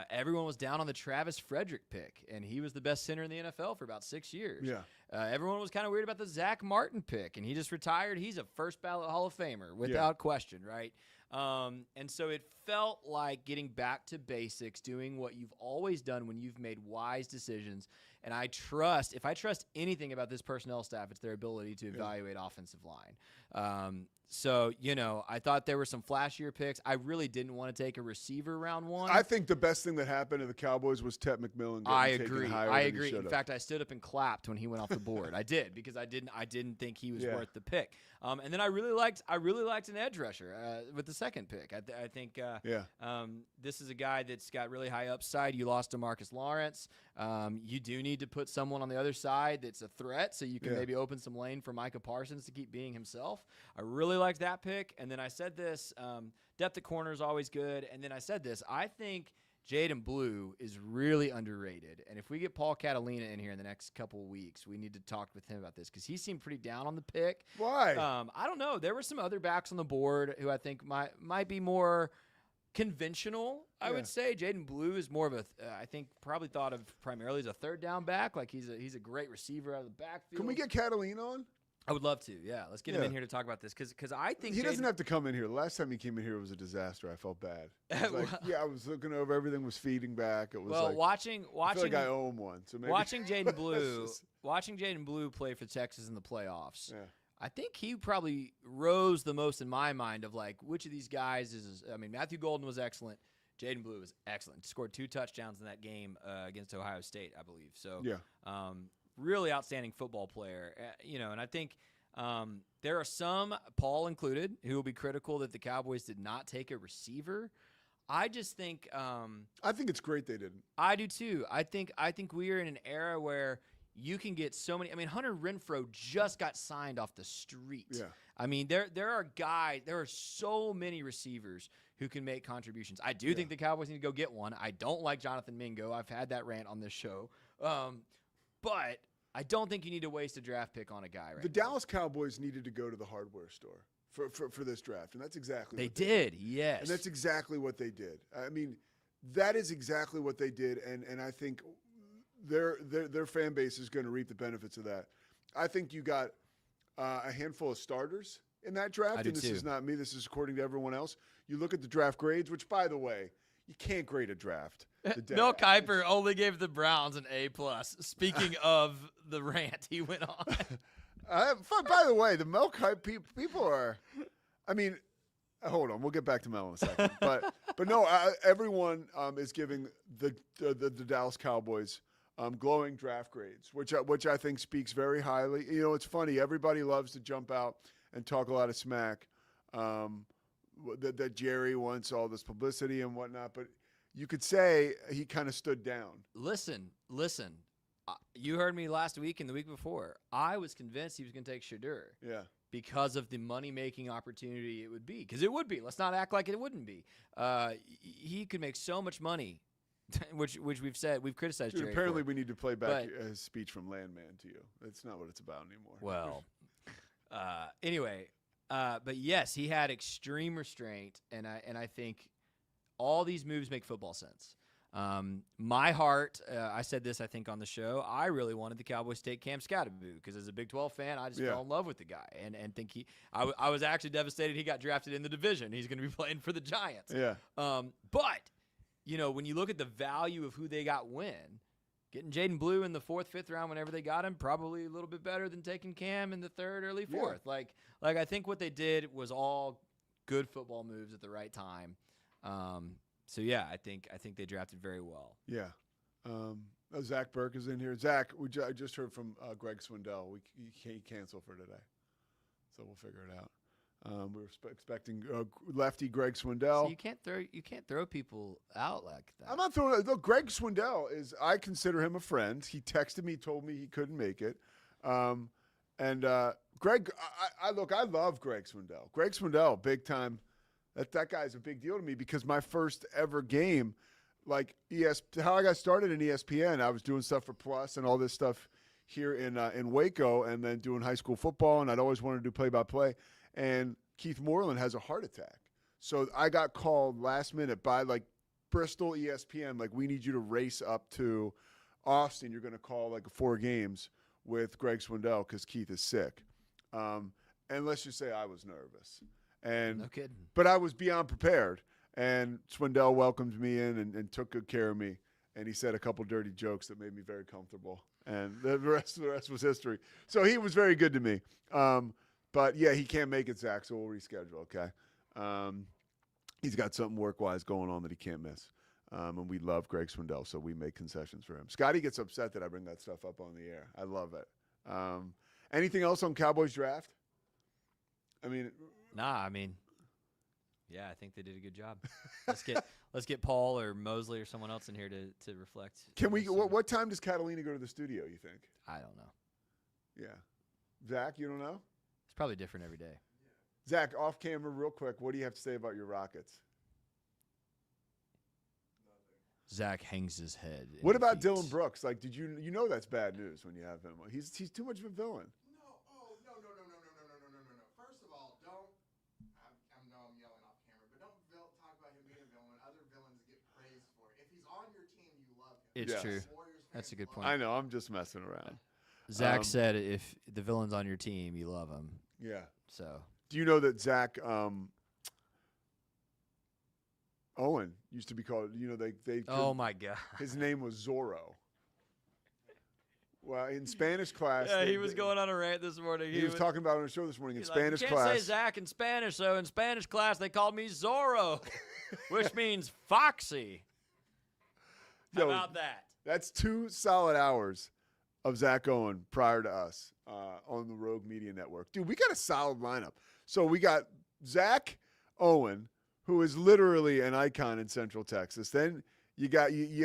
everyone was down on the Travis Frederick pick, and he was the best center in the NFL for about 6 years. Yeah. Everyone was kind of weird about the Zach Martin pick, and he just retired. He's a first-ballot Hall of Famer without question, right? And so it felt like getting back to basics, doing what you've always done when you've made wise decisions. And if I trust anything about this personnel staff, it's their ability to evaluate offensive line. So, I thought there were some flashier picks. I really didn't want to take a receiver round one. I think the best thing that happened to the Cowboys was Ted McMillan getting taken higher I than he agree. should In have. fact, I stood up and clapped when he went off the board. I did, because I didn't think he was worth the pick. And then I really liked an edge rusher with the second pick. I think this is a guy that's got really high upside. You lost DeMarcus Lawrence. You do need to put someone on the other side that's a threat, so you can maybe open some lane for Micah Parsons to keep being himself. I really liked that pick. And then I said this, depth at corner is always good. And then I said this, I think Jaden Blue is really underrated. And if we get Paul Catalina in here in the next couple of weeks, we need to talk with him about this, because he seemed pretty down on the pick. Why? I don't know. There were some other backs on the board who I think might be more conventional, I would say. Jaden Blue is more of I think probably thought of primarily as a third down back. Like he's a great receiver out of the backfield. Can we get Catalina on? I would love to. Yeah, let's get him in here to talk about this, because I think he doesn't have to come in here. The last time he came in here was a disaster. I felt bad. I was looking over, everything was feeding back. It was watching. I feel like I owe him one. So maybe watching Jaden Blue play for Texas in the playoffs. Yeah. I think he probably rose the most in my mind of which of these guys is. I mean, Matthew Golden was excellent. Jaden Blue was excellent. Scored 2 touchdowns in that game against Ohio State, I believe. So really outstanding football player, and I think there are some, Paul included, who will be critical that the Cowboys did not take a receiver. I just think I think it's great they didn't. I do too. I think we are in an era where you can get so many. I mean, Hunter Renfrow just got signed off the street. Yeah. I mean, there are so many receivers who can make contributions. I do think the Cowboys need to go get one. I don't like Jonathan Mingo. I've had that rant on this show. But I don't think you need to waste a draft pick on a guy right The now. Dallas Cowboys needed to go to the hardware store for this draft, and that's exactly they what did. Yes. And that's exactly what they did. I mean, that is exactly what they did, and I think their fan base is going to reap the benefits of that. I think you got a handful of starters in that draft, and this is not me. This is according to everyone else. You look at the draft grades, which, by the way, you can't grade a draft. Mel Kiper only gave the Browns an A+. Speaking of the rant he went on. By the way, the Mel Kiper people are, I mean, hold on, we'll get back to Mel in a second. But no, everyone is giving the Dallas Cowboys glowing draft grades, which I think speaks very highly. It's funny. Everybody loves to jump out and talk a lot of smack. That Jerry wants all this publicity and whatnot, but you could say he kind of stood down. Listen. You heard me last week and the week before. I was convinced he was going to take Shedeur. Yeah. Because of the money-making opportunity it would be. Because it would be. Let's not act like it wouldn't be. He could make so much money, which we've said. We've criticized Jerry apparently for. We need to play back his speech from Landman to you. That's not what it's about anymore. Well, anyway, but yes, he had extreme restraint, and I think all these moves make football sense. My heart, I said this, I think, on the show, I really wanted the Cowboys to take Cam Scatterboo because as a Big 12 fan, I just fell in love with the guy and think I was actually devastated he got drafted in the division. He's going to be playing for the Giants. Yeah. But, when you look at the value of who they got getting Jaden Blue in the 4th, 5th round whenever they got him, probably a little bit better than taking Cam in the 3rd, early 4th. Yeah. Like I think what they did was all good football moves at the right time. So yeah, I think they drafted very well. Yeah. Zach Burke is in here. Zach, I just heard from Greg Swindell. He canceled for today, so we'll figure it out. We were expecting lefty Greg Swindell. So you can't throw people out like that. I'm not throwing. Look, Greg Swindell I consider him a friend. He texted me, told me he couldn't make it. Greg, I love Greg Swindell. Greg Swindell, big time. That guy's a big deal to me because my first ever game, how I got started in ESPN, I was doing stuff for Plus and all this stuff here in Waco, and then doing high school football, and I'd always wanted to do play-by-play. And Keith Moreland has a heart attack, so I got called last minute by Bristol ESPN, we need you to race up to Austin. You're going to call 4 games with Greg Swindell because Keith is sick. And let's just say I was nervous. And no kidding. But I was beyond prepared. And Swindell welcomed me in and took good care of me. And he said a couple dirty jokes that made me very comfortable. And the rest was history. So he was very good to me. But, yeah, he can't make it, Zach, so we'll reschedule, okay? He's got something work-wise going on that he can't miss. And we love Greg Swindell, so we make concessions for him. Scotty gets upset that I bring that stuff up on the air. I love it. Anything else on Cowboys draft? I mean, yeah, I think they did a good job. Let's get Paul or Mosley or someone else in here to reflect. Can we? What time does Catalina go to the studio? You think? I don't know. Yeah, Zach, you don't know? It's probably different every day. Zach, off camera, real quick. What do you have to say about your Rockets? Zach hangs his head. What about Dylan Brooks? Like, did you know that's bad news when you have him? He's too much of a villain. No. First of all, don't. I know I'm yelling off camera, but don't talk about him being a villain. Other villains get praised for it. If he's on your team, you love him. It's true. That's a good point. I know. I'm just messing around. Zach said if the villain's on your team, you love him. Yeah. So. Do you know that Zach Owen used to be called? You know they. Oh my God. His name was Zorro. Well, in Spanish class. Yeah, he was going on a rant this morning. He was talking about it on a show this morning in Spanish you class. can't say Zach in Spanish, so in Spanish class they called me Zorro, which means foxy. How about that? That's 2 solid hours of Zach Owen prior to us on the Rogue Media Network. Dude, we got a solid lineup. So we got Zach Owen, who is literally an icon in Central Texas. Then you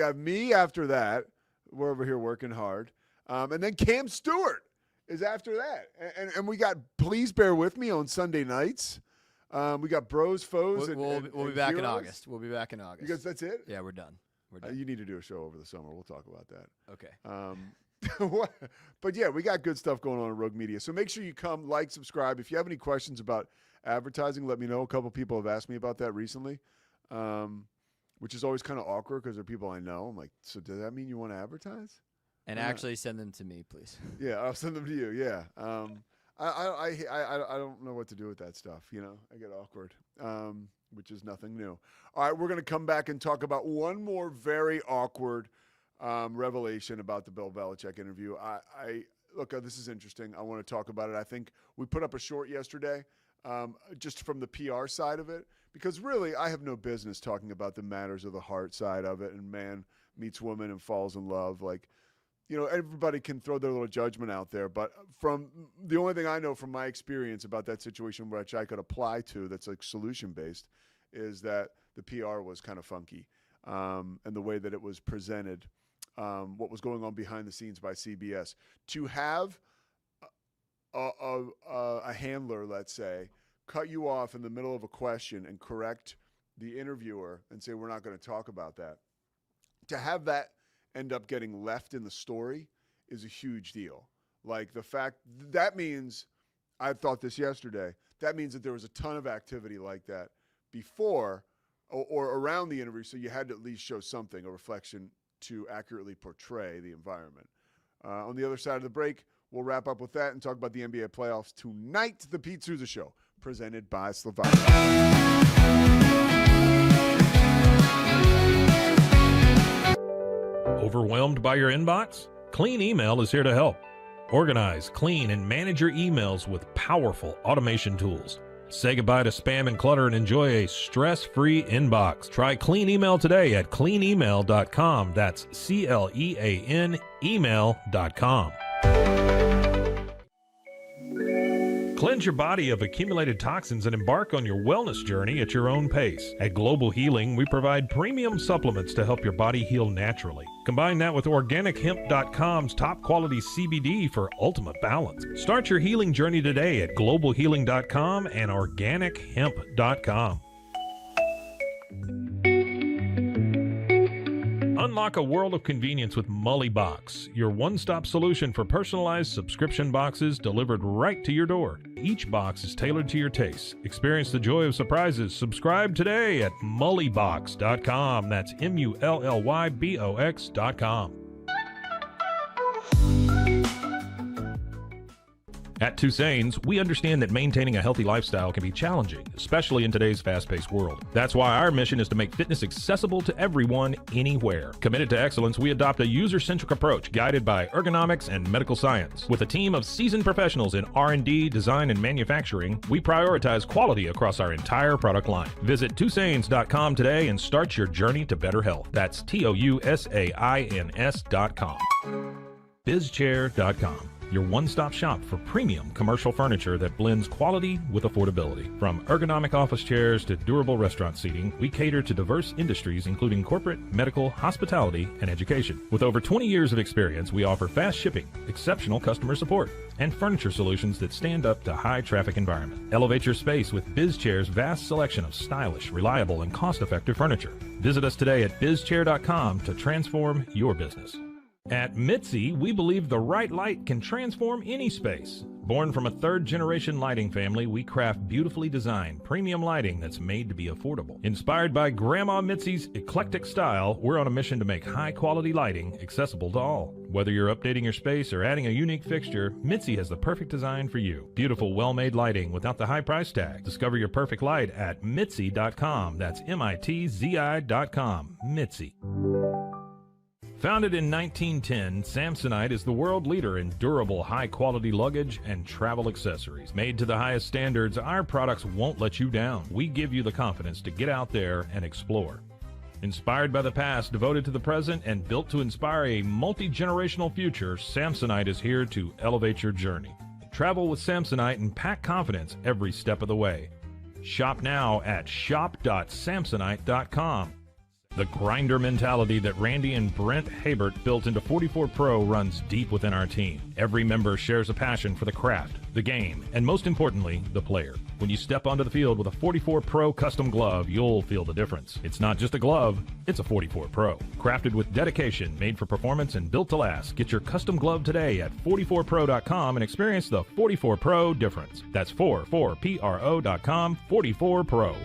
have me after that. We're over here working hard. And then Cam Stewart is after that. And we got Please Bear With Me on Sunday nights. We got Bros, Foes, we'll be back Heroes. in August. We'll be back in August. Because that's it? Yeah, we're done. You need to do a show over the summer. We'll talk about that. Okay. But, yeah, we got good stuff going on in Rogue Media. So make sure you come, like, subscribe. If you have any questions about advertising, let me know. A couple people have asked me about that recently, which is always kind of awkward because they're people I know. I'm like, so does that mean you want to advertise? And actually send them to me, please. Yeah, I'll send them to you. Yeah. I don't know what to do with that stuff. You know, I get awkward, which is nothing new. All right, we're going to come back and talk about one more very awkward revelation about the Bill Belichick interview. Look, this is interesting. I want to talk about it. I think we put up a short yesterday just from the PR side of it, because really I have no business talking about the matters of the heart side of it and man meets woman and falls in love. Like, you know, everybody can throw their little judgment out there, but from the only thing I know from my experience about that situation, which I could apply to, that's like solution-based, is that the PR was kind of funky, and the way that it was presented, what was going on behind the scenes by CBS. To have a handler, let's say, cut you off in the middle of a question and correct the interviewer and say, we're not going to talk about that. To have that end up getting left in the story is a huge deal. Like the fact that means, I thought this yesterday, that means that there was a ton of activity like that before or around the interview, so you had to at least show something, a reflection to accurately portray the environment. On the other side of the break, we'll wrap up with that and talk about the NBA playoffs tonight. The Pete Sousa Show, presented by Slovakia. Overwhelmed by your inbox? Clean Email is here to help. Organize, clean, and manage your emails with powerful automation tools. Say goodbye to spam and clutter and enjoy a stress-free inbox. Try Clean Email today at cleanemail.com. That's CLEAN email.com. Cleanse your body of accumulated toxins and embark on your wellness journey at your own pace. At Global Healing, we provide premium supplements to help your body heal naturally. Combine that with OrganicHemp.com's top quality CBD for ultimate balance. Start your healing journey today at GlobalHealing.com and OrganicHemp.com. Unlock a world of convenience with Mully Box, your one-stop solution for personalized subscription boxes delivered right to your door. Each box is tailored to your taste. Experience the joy of surprises. Subscribe today at mullybox.com. That's MULLYBOX.com. At Tusain's, we understand that maintaining a healthy lifestyle can be challenging, especially in today's fast-paced world. That's why our mission is to make fitness accessible to everyone, anywhere. Committed to excellence, we adopt a user-centric approach guided by ergonomics and medical science. With a team of seasoned professionals in R&D, design, and manufacturing, we prioritize quality across our entire product line. Visit Tusains.com today and start your journey to better health. That's TOUSAINS.com. BizChair.com. Your one-stop shop for premium commercial furniture that blends quality with affordability. From ergonomic office chairs to durable restaurant seating, we cater to diverse industries including corporate, medical, hospitality, and education. With over 20 years of experience, we offer fast shipping, exceptional customer support, and furniture solutions that stand up to high-traffic environment. Elevate your space with BizChair's vast selection of stylish, reliable, and cost-effective furniture. Visit us today at BizChair.com to transform your business. At Mitzi, we believe the right light can transform any space. Born from a third-generation lighting family, we craft beautifully designed, premium lighting that's made to be affordable. Inspired by Grandma Mitzi's eclectic style, we're on a mission to make high-quality lighting accessible to all. Whether you're updating your space or adding a unique fixture, Mitzi has the perfect design for you. Beautiful, well-made lighting without the high price tag. Discover your perfect light at Mitzi.com. That's MITZI.com. Mitzi. Founded in 1910, Samsonite is the world leader in durable, high-quality luggage and travel accessories. Made to the highest standards, our products won't let you down. We give you the confidence to get out there and explore. Inspired by the past, devoted to the present, and built to inspire a multi-generational future, Samsonite is here to elevate your journey. Travel with Samsonite and pack confidence every step of the way. Shop now at shop.samsonite.com. The grinder mentality that Randy and Brent Habert built into 44 Pro runs deep within our team. Every member shares a passion for the craft, the game, and most importantly, the player. When you step onto the field with a 44 Pro custom glove, you'll feel the difference. It's not just a glove, it's a 44 Pro. Crafted with dedication, made for performance, and built to last. Get your custom glove today at 44pro.com and experience the 44 Pro difference. That's 44pro.com, 44 Pro.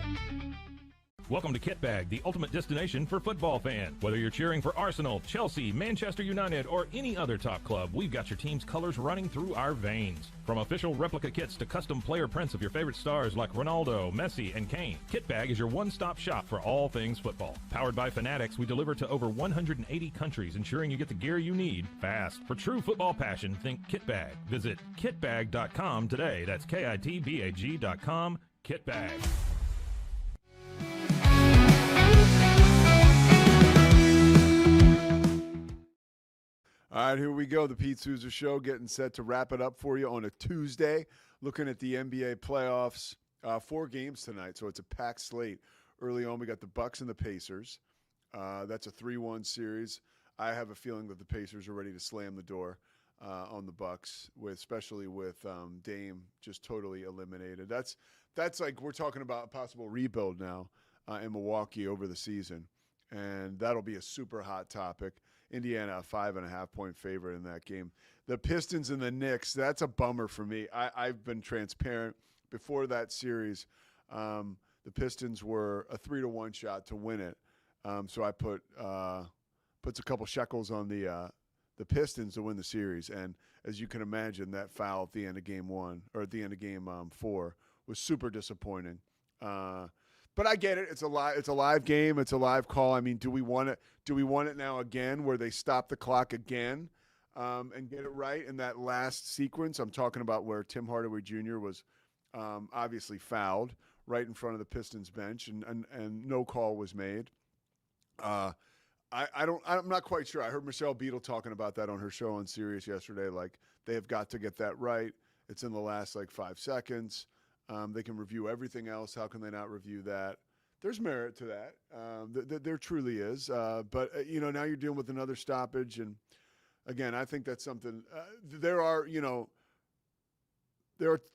Welcome to Kitbag, the ultimate destination for football fans. Whether you're cheering for Arsenal, Chelsea, Manchester United, or any other top club, we've got your team's colors running through our veins. From official replica kits to custom player prints of your favorite stars like Ronaldo, Messi, and Kane, Kitbag is your one-stop shop for all things football. Powered by Fanatics, we deliver to over 180 countries, ensuring you get the gear you need fast. For true football passion, think Kitbag. Visit kitbag.com today. That's KITBAG.com. Kitbag. All right, here we go. The Pete Sousa Show getting set to wrap it up for you on a Tuesday. Looking at the NBA playoffs. 4 games tonight, so it's a packed slate. Early on, we got the Bucks and the Pacers. That's a 3-1 series. I have a feeling that the Pacers are ready to slam the door on the Bucks, especially with Dame just totally eliminated. That's like we're talking about a possible rebuild now in Milwaukee over the season, and that'll be a super hot topic. Indiana, a 5.5-point favorite in that game. The Pistons and the Knicks, that's a bummer for me. I've been transparent. Before that series, the Pistons were a 3-1 shot to win it. So I puts a couple shekels on the Pistons to win the series. And as you can imagine, that foul at the end of game 1 or at the end of game 4 was super disappointing. But I get it. It's a live game. It's a live call. I mean, do we want it? Do we want it now again, where they stop the clock again and get it right in that last sequence? I'm talking about where Tim Hardaway Jr. was obviously fouled right in front of the Pistons bench, and no call was made. I'm not quite sure. I heard Michelle Beadle talking about that on her show on Sirius yesterday. Like, they have got to get that right. It's in the last 5 seconds. They can review everything else. How can they not review that? There's merit to that. There truly is. But now you're dealing with another stoppage, and again, I think that's something. There are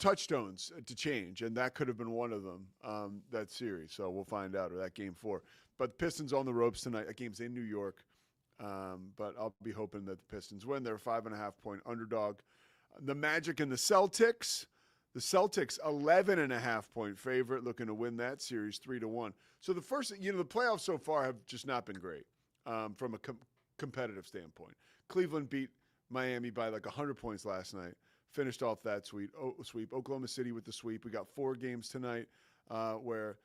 touchstones to change, and that could have been one of them. That series, so we'll find out, or that game 4. But Pistons on the ropes tonight. That game's in New York, but I'll be hoping that the Pistons win. They're a 5.5-point underdog. The Magic and the Celtics. The Celtics, 11.5-point favorite, looking to win that series 3-1. So the playoffs so far have just not been great from a competitive standpoint. Cleveland beat Miami by 100 points last night. finished off that sweep. Oklahoma City with the sweep. We got 4 games tonight where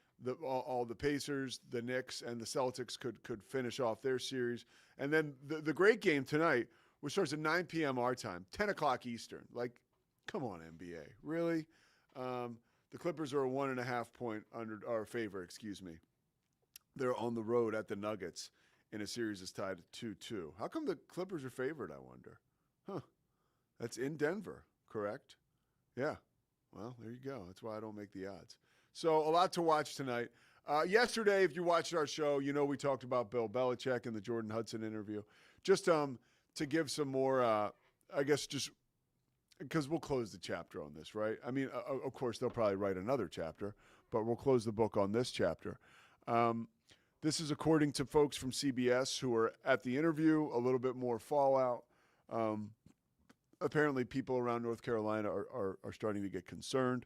all the Pacers, the Knicks, and the Celtics could finish off their series. And then the great game tonight, which starts at 9 p.m. our time, 10 o'clock Eastern. Like, come on, NBA. Really? The Clippers are a 1.5 point favor, excuse me. They're on the road at the Nuggets in a series that's tied at 2-2. How come the Clippers are favored, I wonder? Huh. That's in Denver, correct? Yeah. Well, there you go. That's why I don't make the odds. So a lot to watch tonight. Yesterday, if you watched our show, you know we talked about Bill Belichick and the Jordan Hudson interview. Just to give some more, I guess just because we'll close the chapter on this, right? I mean, of course, they'll probably write another chapter, but we'll close the book on this chapter. This is according to folks from CBS who are at the interview, a little bit more fallout. Apparently, people around North Carolina are starting to get concerned.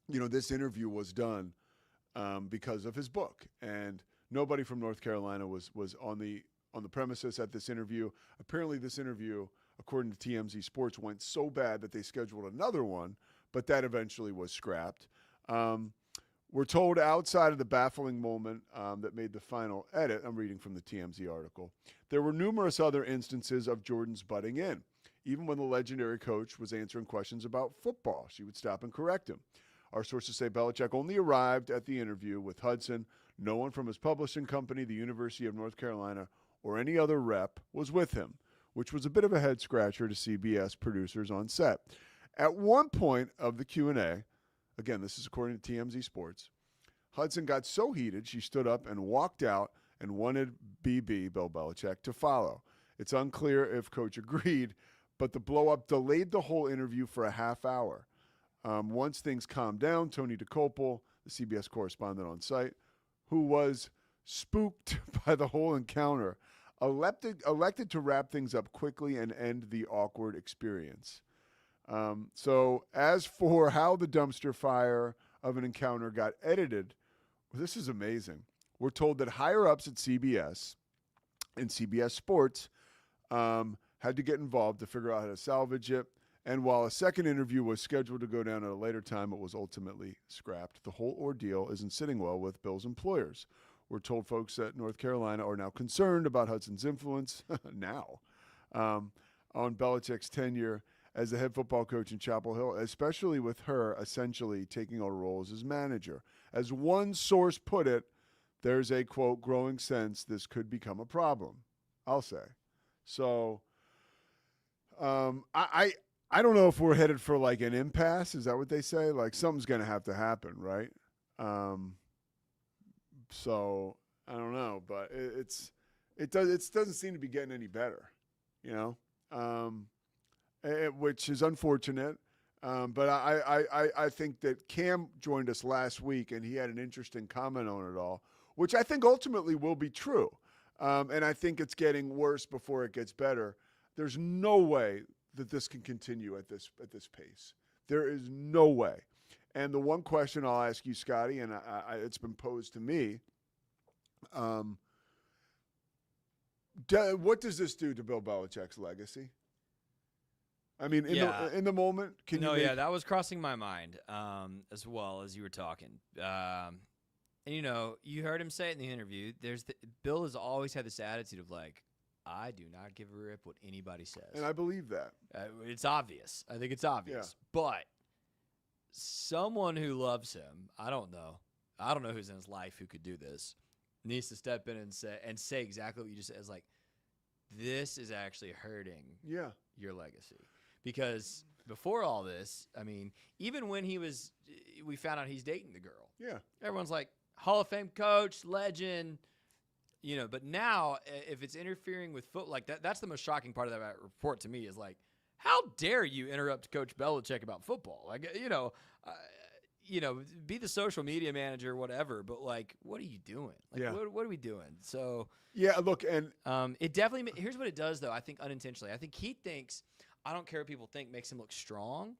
This interview was done because of his book, and nobody from North Carolina was on the premises at this interview. Apparently, this interview, according to TMZ Sports, went so bad that they scheduled another one, but that eventually was scrapped. We're told outside of the baffling moment that made the final edit, I'm reading from the TMZ article, there were numerous other instances of Jordan's butting in. Even when the legendary coach was answering questions about football, she would stop and correct him. Our sources say Belichick only arrived at the interview with Hudson. No one from his publishing company, the University of North Carolina, or any other rep was with him, which was a bit of a head-scratcher to CBS producers on set. At one point of the Q&A, again, this is according to TMZ Sports, Hudson got so heated she stood up and walked out and wanted Bill Belichick, to follow. It's unclear if Coach agreed, but the blow-up delayed the whole interview for a half hour. Once things calmed down, Tony DeCopel, the CBS correspondent on site, who was spooked by the whole encounter, elected to wrap things up quickly and end the awkward experience. So as for how the dumpster fire of an encounter got edited, this is amazing. We're told that higher-ups at CBS and CBS Sports had to get involved to figure out how to salvage it. And while a second interview was scheduled to go down at a later time, it was ultimately scrapped. The whole ordeal isn't sitting well with Bill's employers. We're told folks at North Carolina are now concerned about Hudson's influence on Belichick's tenure as the head football coach in Chapel Hill, especially with her essentially taking on a role as his manager. As one source put it, there's a, quote, growing sense this could become a problem, I'll say. So I don't know if we're headed for like an impasse. Is that what they say? Like something's going to have to happen, right? So I don't know, but it doesn't seem to be getting any better, which is unfortunate. But I think that Cam joined us last week and he had an interesting comment on it all, which I think ultimately will be true. And I think it's getting worse before it gets better. There's no way that this can continue at this pace. There is no way. And the one question I'll ask you, Scotty, and it's been posed to me, what does this do to Bill Belichick's legacy? I mean, in the moment, that was crossing my mind as well as you were talking. And you heard him say it in the interview. Bill has always had this attitude of like, I do not give a rip what anybody says. And I believe that. It's obvious. I think it's obvious. Yeah. But someone who loves him, I don't know who's in his life who could do this, needs to step in and say exactly what you just said. It's like, this is actually hurting your legacy. Because before all this, I mean, even when we found out he's dating the girl. Yeah. Everyone's like, Hall of Fame coach, legend. But now if it's interfering with that's the most shocking part of that report to me is like, how dare you interrupt Coach Belichick about football? Like, be the social media manager, whatever, but like, what are you doing? Like, what are we doing? So look, and it definitely, here's what it does though. I think unintentionally, I think he thinks, I don't care what people think, makes him look strong.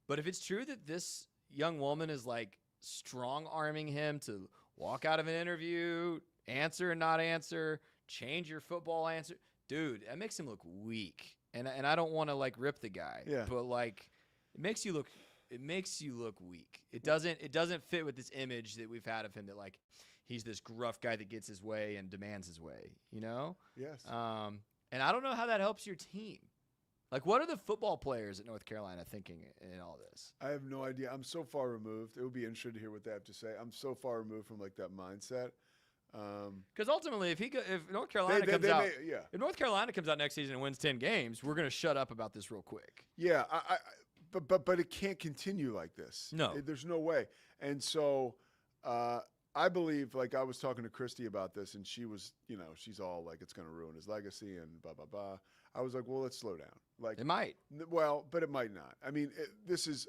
But if it's true that this young woman is like strong arming him to walk out of an interview, answer and not answer, change your football answer. Dude, that makes him look weak. and I don't want to like rip the guy, Yeah. but like it makes you look weak. It doesn't fit with this image that we've had of him that like he's this gruff guy that gets his way and demands his way, you know? Yes. And I don't know how that helps your team. Like, what are the football players at North Carolina thinking in all this? I have no idea. I'm so far removed. It would be interesting to hear what they have to say. I'm so far removed from like that mindset. Because ultimately, if North Carolina if North Carolina comes out next season and wins 10 games, we're going to shut up about this real quick. Yeah, but it can't continue like this. No. There's no way. And so I believe, like I was talking to Christy about this, and she was, she's all like, it's going to ruin his legacy and blah, blah, blah. I was like, well, let's slow down. Like it might. Well, but it might not. I mean, this is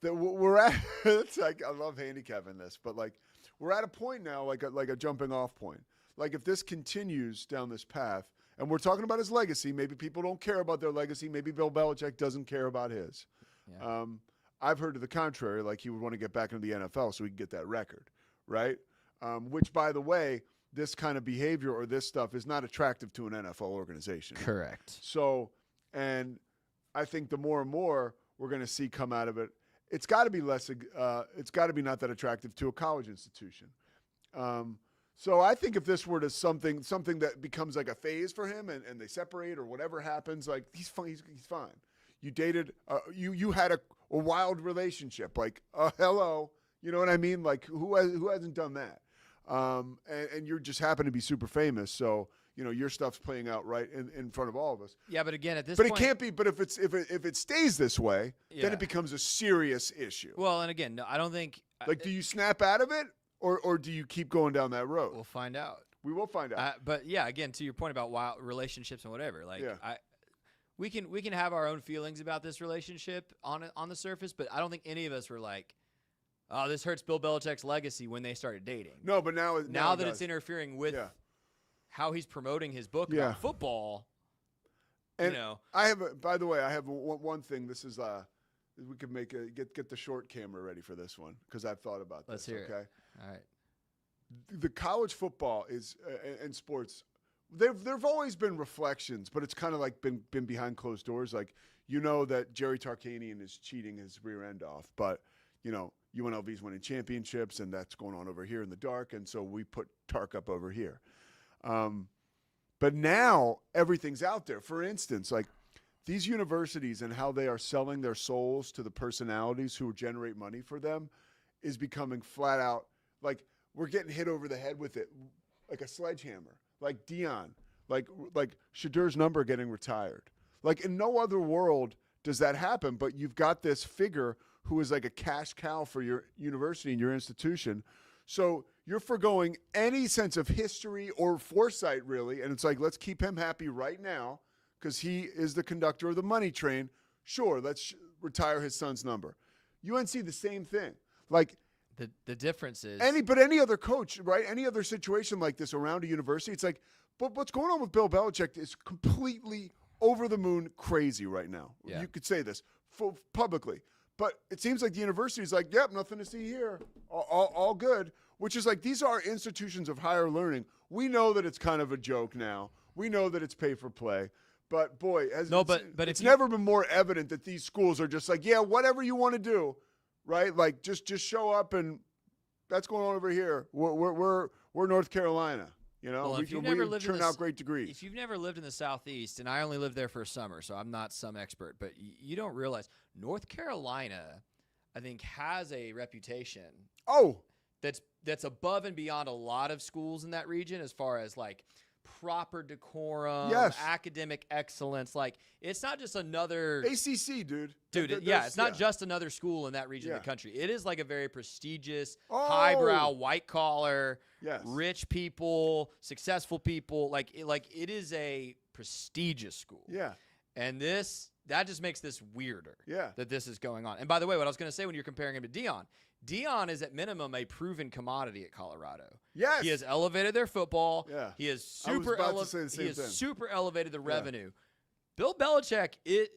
that we're at. It's like I love handicapping this, but like we're at a point now, like a jumping off point. Like if this continues down this path, and we're talking about his legacy, maybe people don't care about their legacy. Maybe Bill Belichick doesn't care about his. Yeah. I've heard to the contrary, like he would want to get back into the NFL so he can get that record, right? Which, by the way, this kind of behavior or this stuff is not attractive to an NFL organization. Correct. So, and I think the more and more we're going to see come out of it, it's got to be less. It's got to be not that attractive to a college institution. So I think if this were to something that becomes like a phase for him, and they separate or whatever happens, like he's fine. He's fine. You dated. You had a wild relationship. Like hello, you know what I mean? Like who hasn't done that? And you just happen to be super famous, so your stuff's playing out right in front of all of us. Yeah, but again, at this point, point, it can't be. But if it stays this way, then it becomes a serious issue. Well, and again, no, I don't think. Like, do you snap out of it, or do you keep going down that road? We'll find out. We will find out. But yeah, again, to your point about wild relationships and whatever, like we can have our own feelings about this relationship on the surface, but I don't think any of us were like, oh, this hurts Bill Belichick's legacy when they started dating. No, but now that it's interfering with how he's promoting his book about football. And I have, by the way, I have one thing. This is we could make get the short camera ready for this one because I've thought about this. Let's hear okay? it. All right. The college football is and sports. There've always been reflections, but it's kind of like been behind closed doors. Like that Jerry Tarkanian is cheating his rear end off, but UNLV's winning championships, and that's going on over here in the dark, and so we put Tark up over here. But now everything's out there. For instance, like these universities and how they are selling their souls to the personalities who generate money for them is becoming flat out like we're getting hit over the head with it like a sledgehammer. Like Dion, like Shedeur's number getting retired. Like in no other world does that happen, but you've got this figure who is like a cash cow for your university and your institution. So you're foregoing any sense of history or foresight, really. And it's like, let's keep him happy right now because he is the conductor of the money train. Sure, let's retire his son's number. UNC, the same thing. Like the difference is any other coach, right? Any other situation like this around a university, it's like, but what's going on with Bill Belichick is completely over the moon crazy right now. Yeah. You could say this publicly. But it seems like the university is like, yep, nothing to see here. All good, which is like these are institutions of higher learning. We know that it's kind of a joke now. We know that it's pay for play. But, boy, it's never been more evident that these schools are just like, yeah, whatever you want to do, right? Like just show up and that's going on over here. We're North Carolina. Well, we turn out great degrees. If you've never lived in the Southeast, and I only lived there for a summer, so I'm not some expert, but you don't realize North Carolina, I think, has a reputation. Oh, that's above and beyond a lot of schools in that region as far as like proper decorum, academic excellence. Like it's not just another ACC, dude. It's not just another school in that region of the country. It is like a very prestigious, highbrow, white collar, rich people, successful people. Like it is a prestigious school. Yeah, and that just makes this weirder. Yeah, that this is going on. And by the way, what I was going to say when you're comparing him to Dion is at minimum a proven commodity at Colorado. Yes. He has elevated their football. Yeah. He has super elevated the revenue. Bill Belichick, he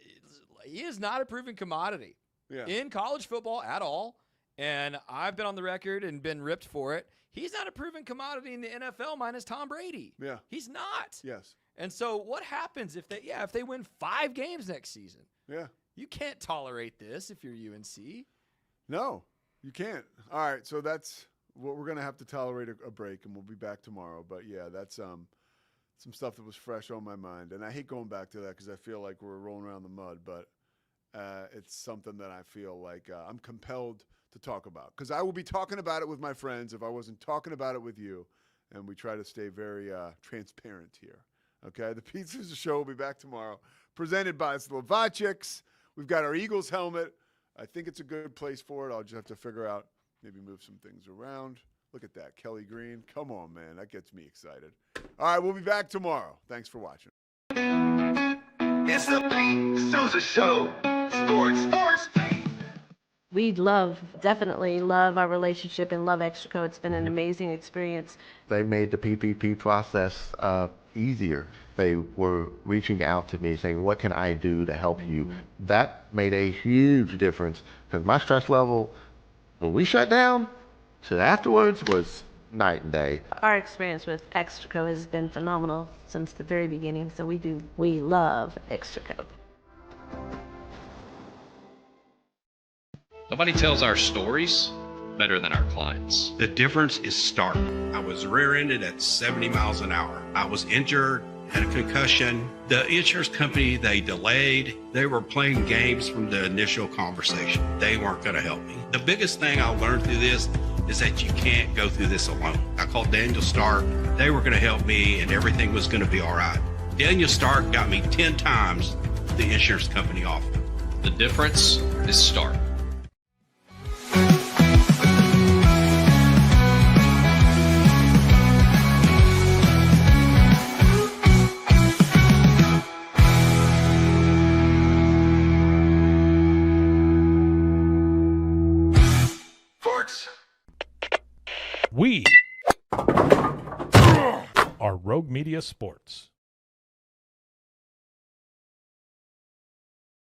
is not a proven commodity in college football at all. And I've been on the record and been ripped for it. He's not a proven commodity in the NFL minus Tom Brady. Yeah. He's not. Yes. And so what happens if they win 5 games next season? Yeah. You can't tolerate this if you're UNC. No, you can't. All right, so that's what we're going to have to tolerate a break, and we'll be back tomorrow. But, yeah, that's some stuff that was fresh on my mind. And I hate going back to that because I feel like we're rolling around the mud. But it's something that I feel like I'm compelled to talk about because I will be talking about it with my friends if I wasn't talking about it with you. And we try to stay very transparent here. Okay, the Pete Sousa Show will be back tomorrow, presented by Slovacics. We've got our Eagles helmet. I think it's a good place for it. I'll just have to figure out, maybe move some things around. Look at that, Kelly Green. Come on, man, that gets me excited. All right, we'll be back tomorrow. Thanks for watching. It's the Pete Sousa Show. Sports. We definitely love our relationship and love Extra Co. It's been an amazing experience. They made the PPP process easier. They were reaching out to me saying, what can I do to help you? That made a huge difference because my stress level, when we shut down, to afterwards was night and day. Our experience with Extra Co. has been phenomenal since the very beginning, so we love Extra Co. Nobody tells our stories better than our clients. The difference is stark. I was rear-ended at 70 miles an hour. I was injured, had a concussion. The insurance company, they delayed. They were playing games from the initial conversation. They weren't going to help me. The biggest thing I learned through this is that you can't go through this alone. I called Daniel Stark. They were going to help me and everything was going to be all right. Daniel Stark got me 10 times the insurance company offered. The difference is stark. We are Rogue Media Sports.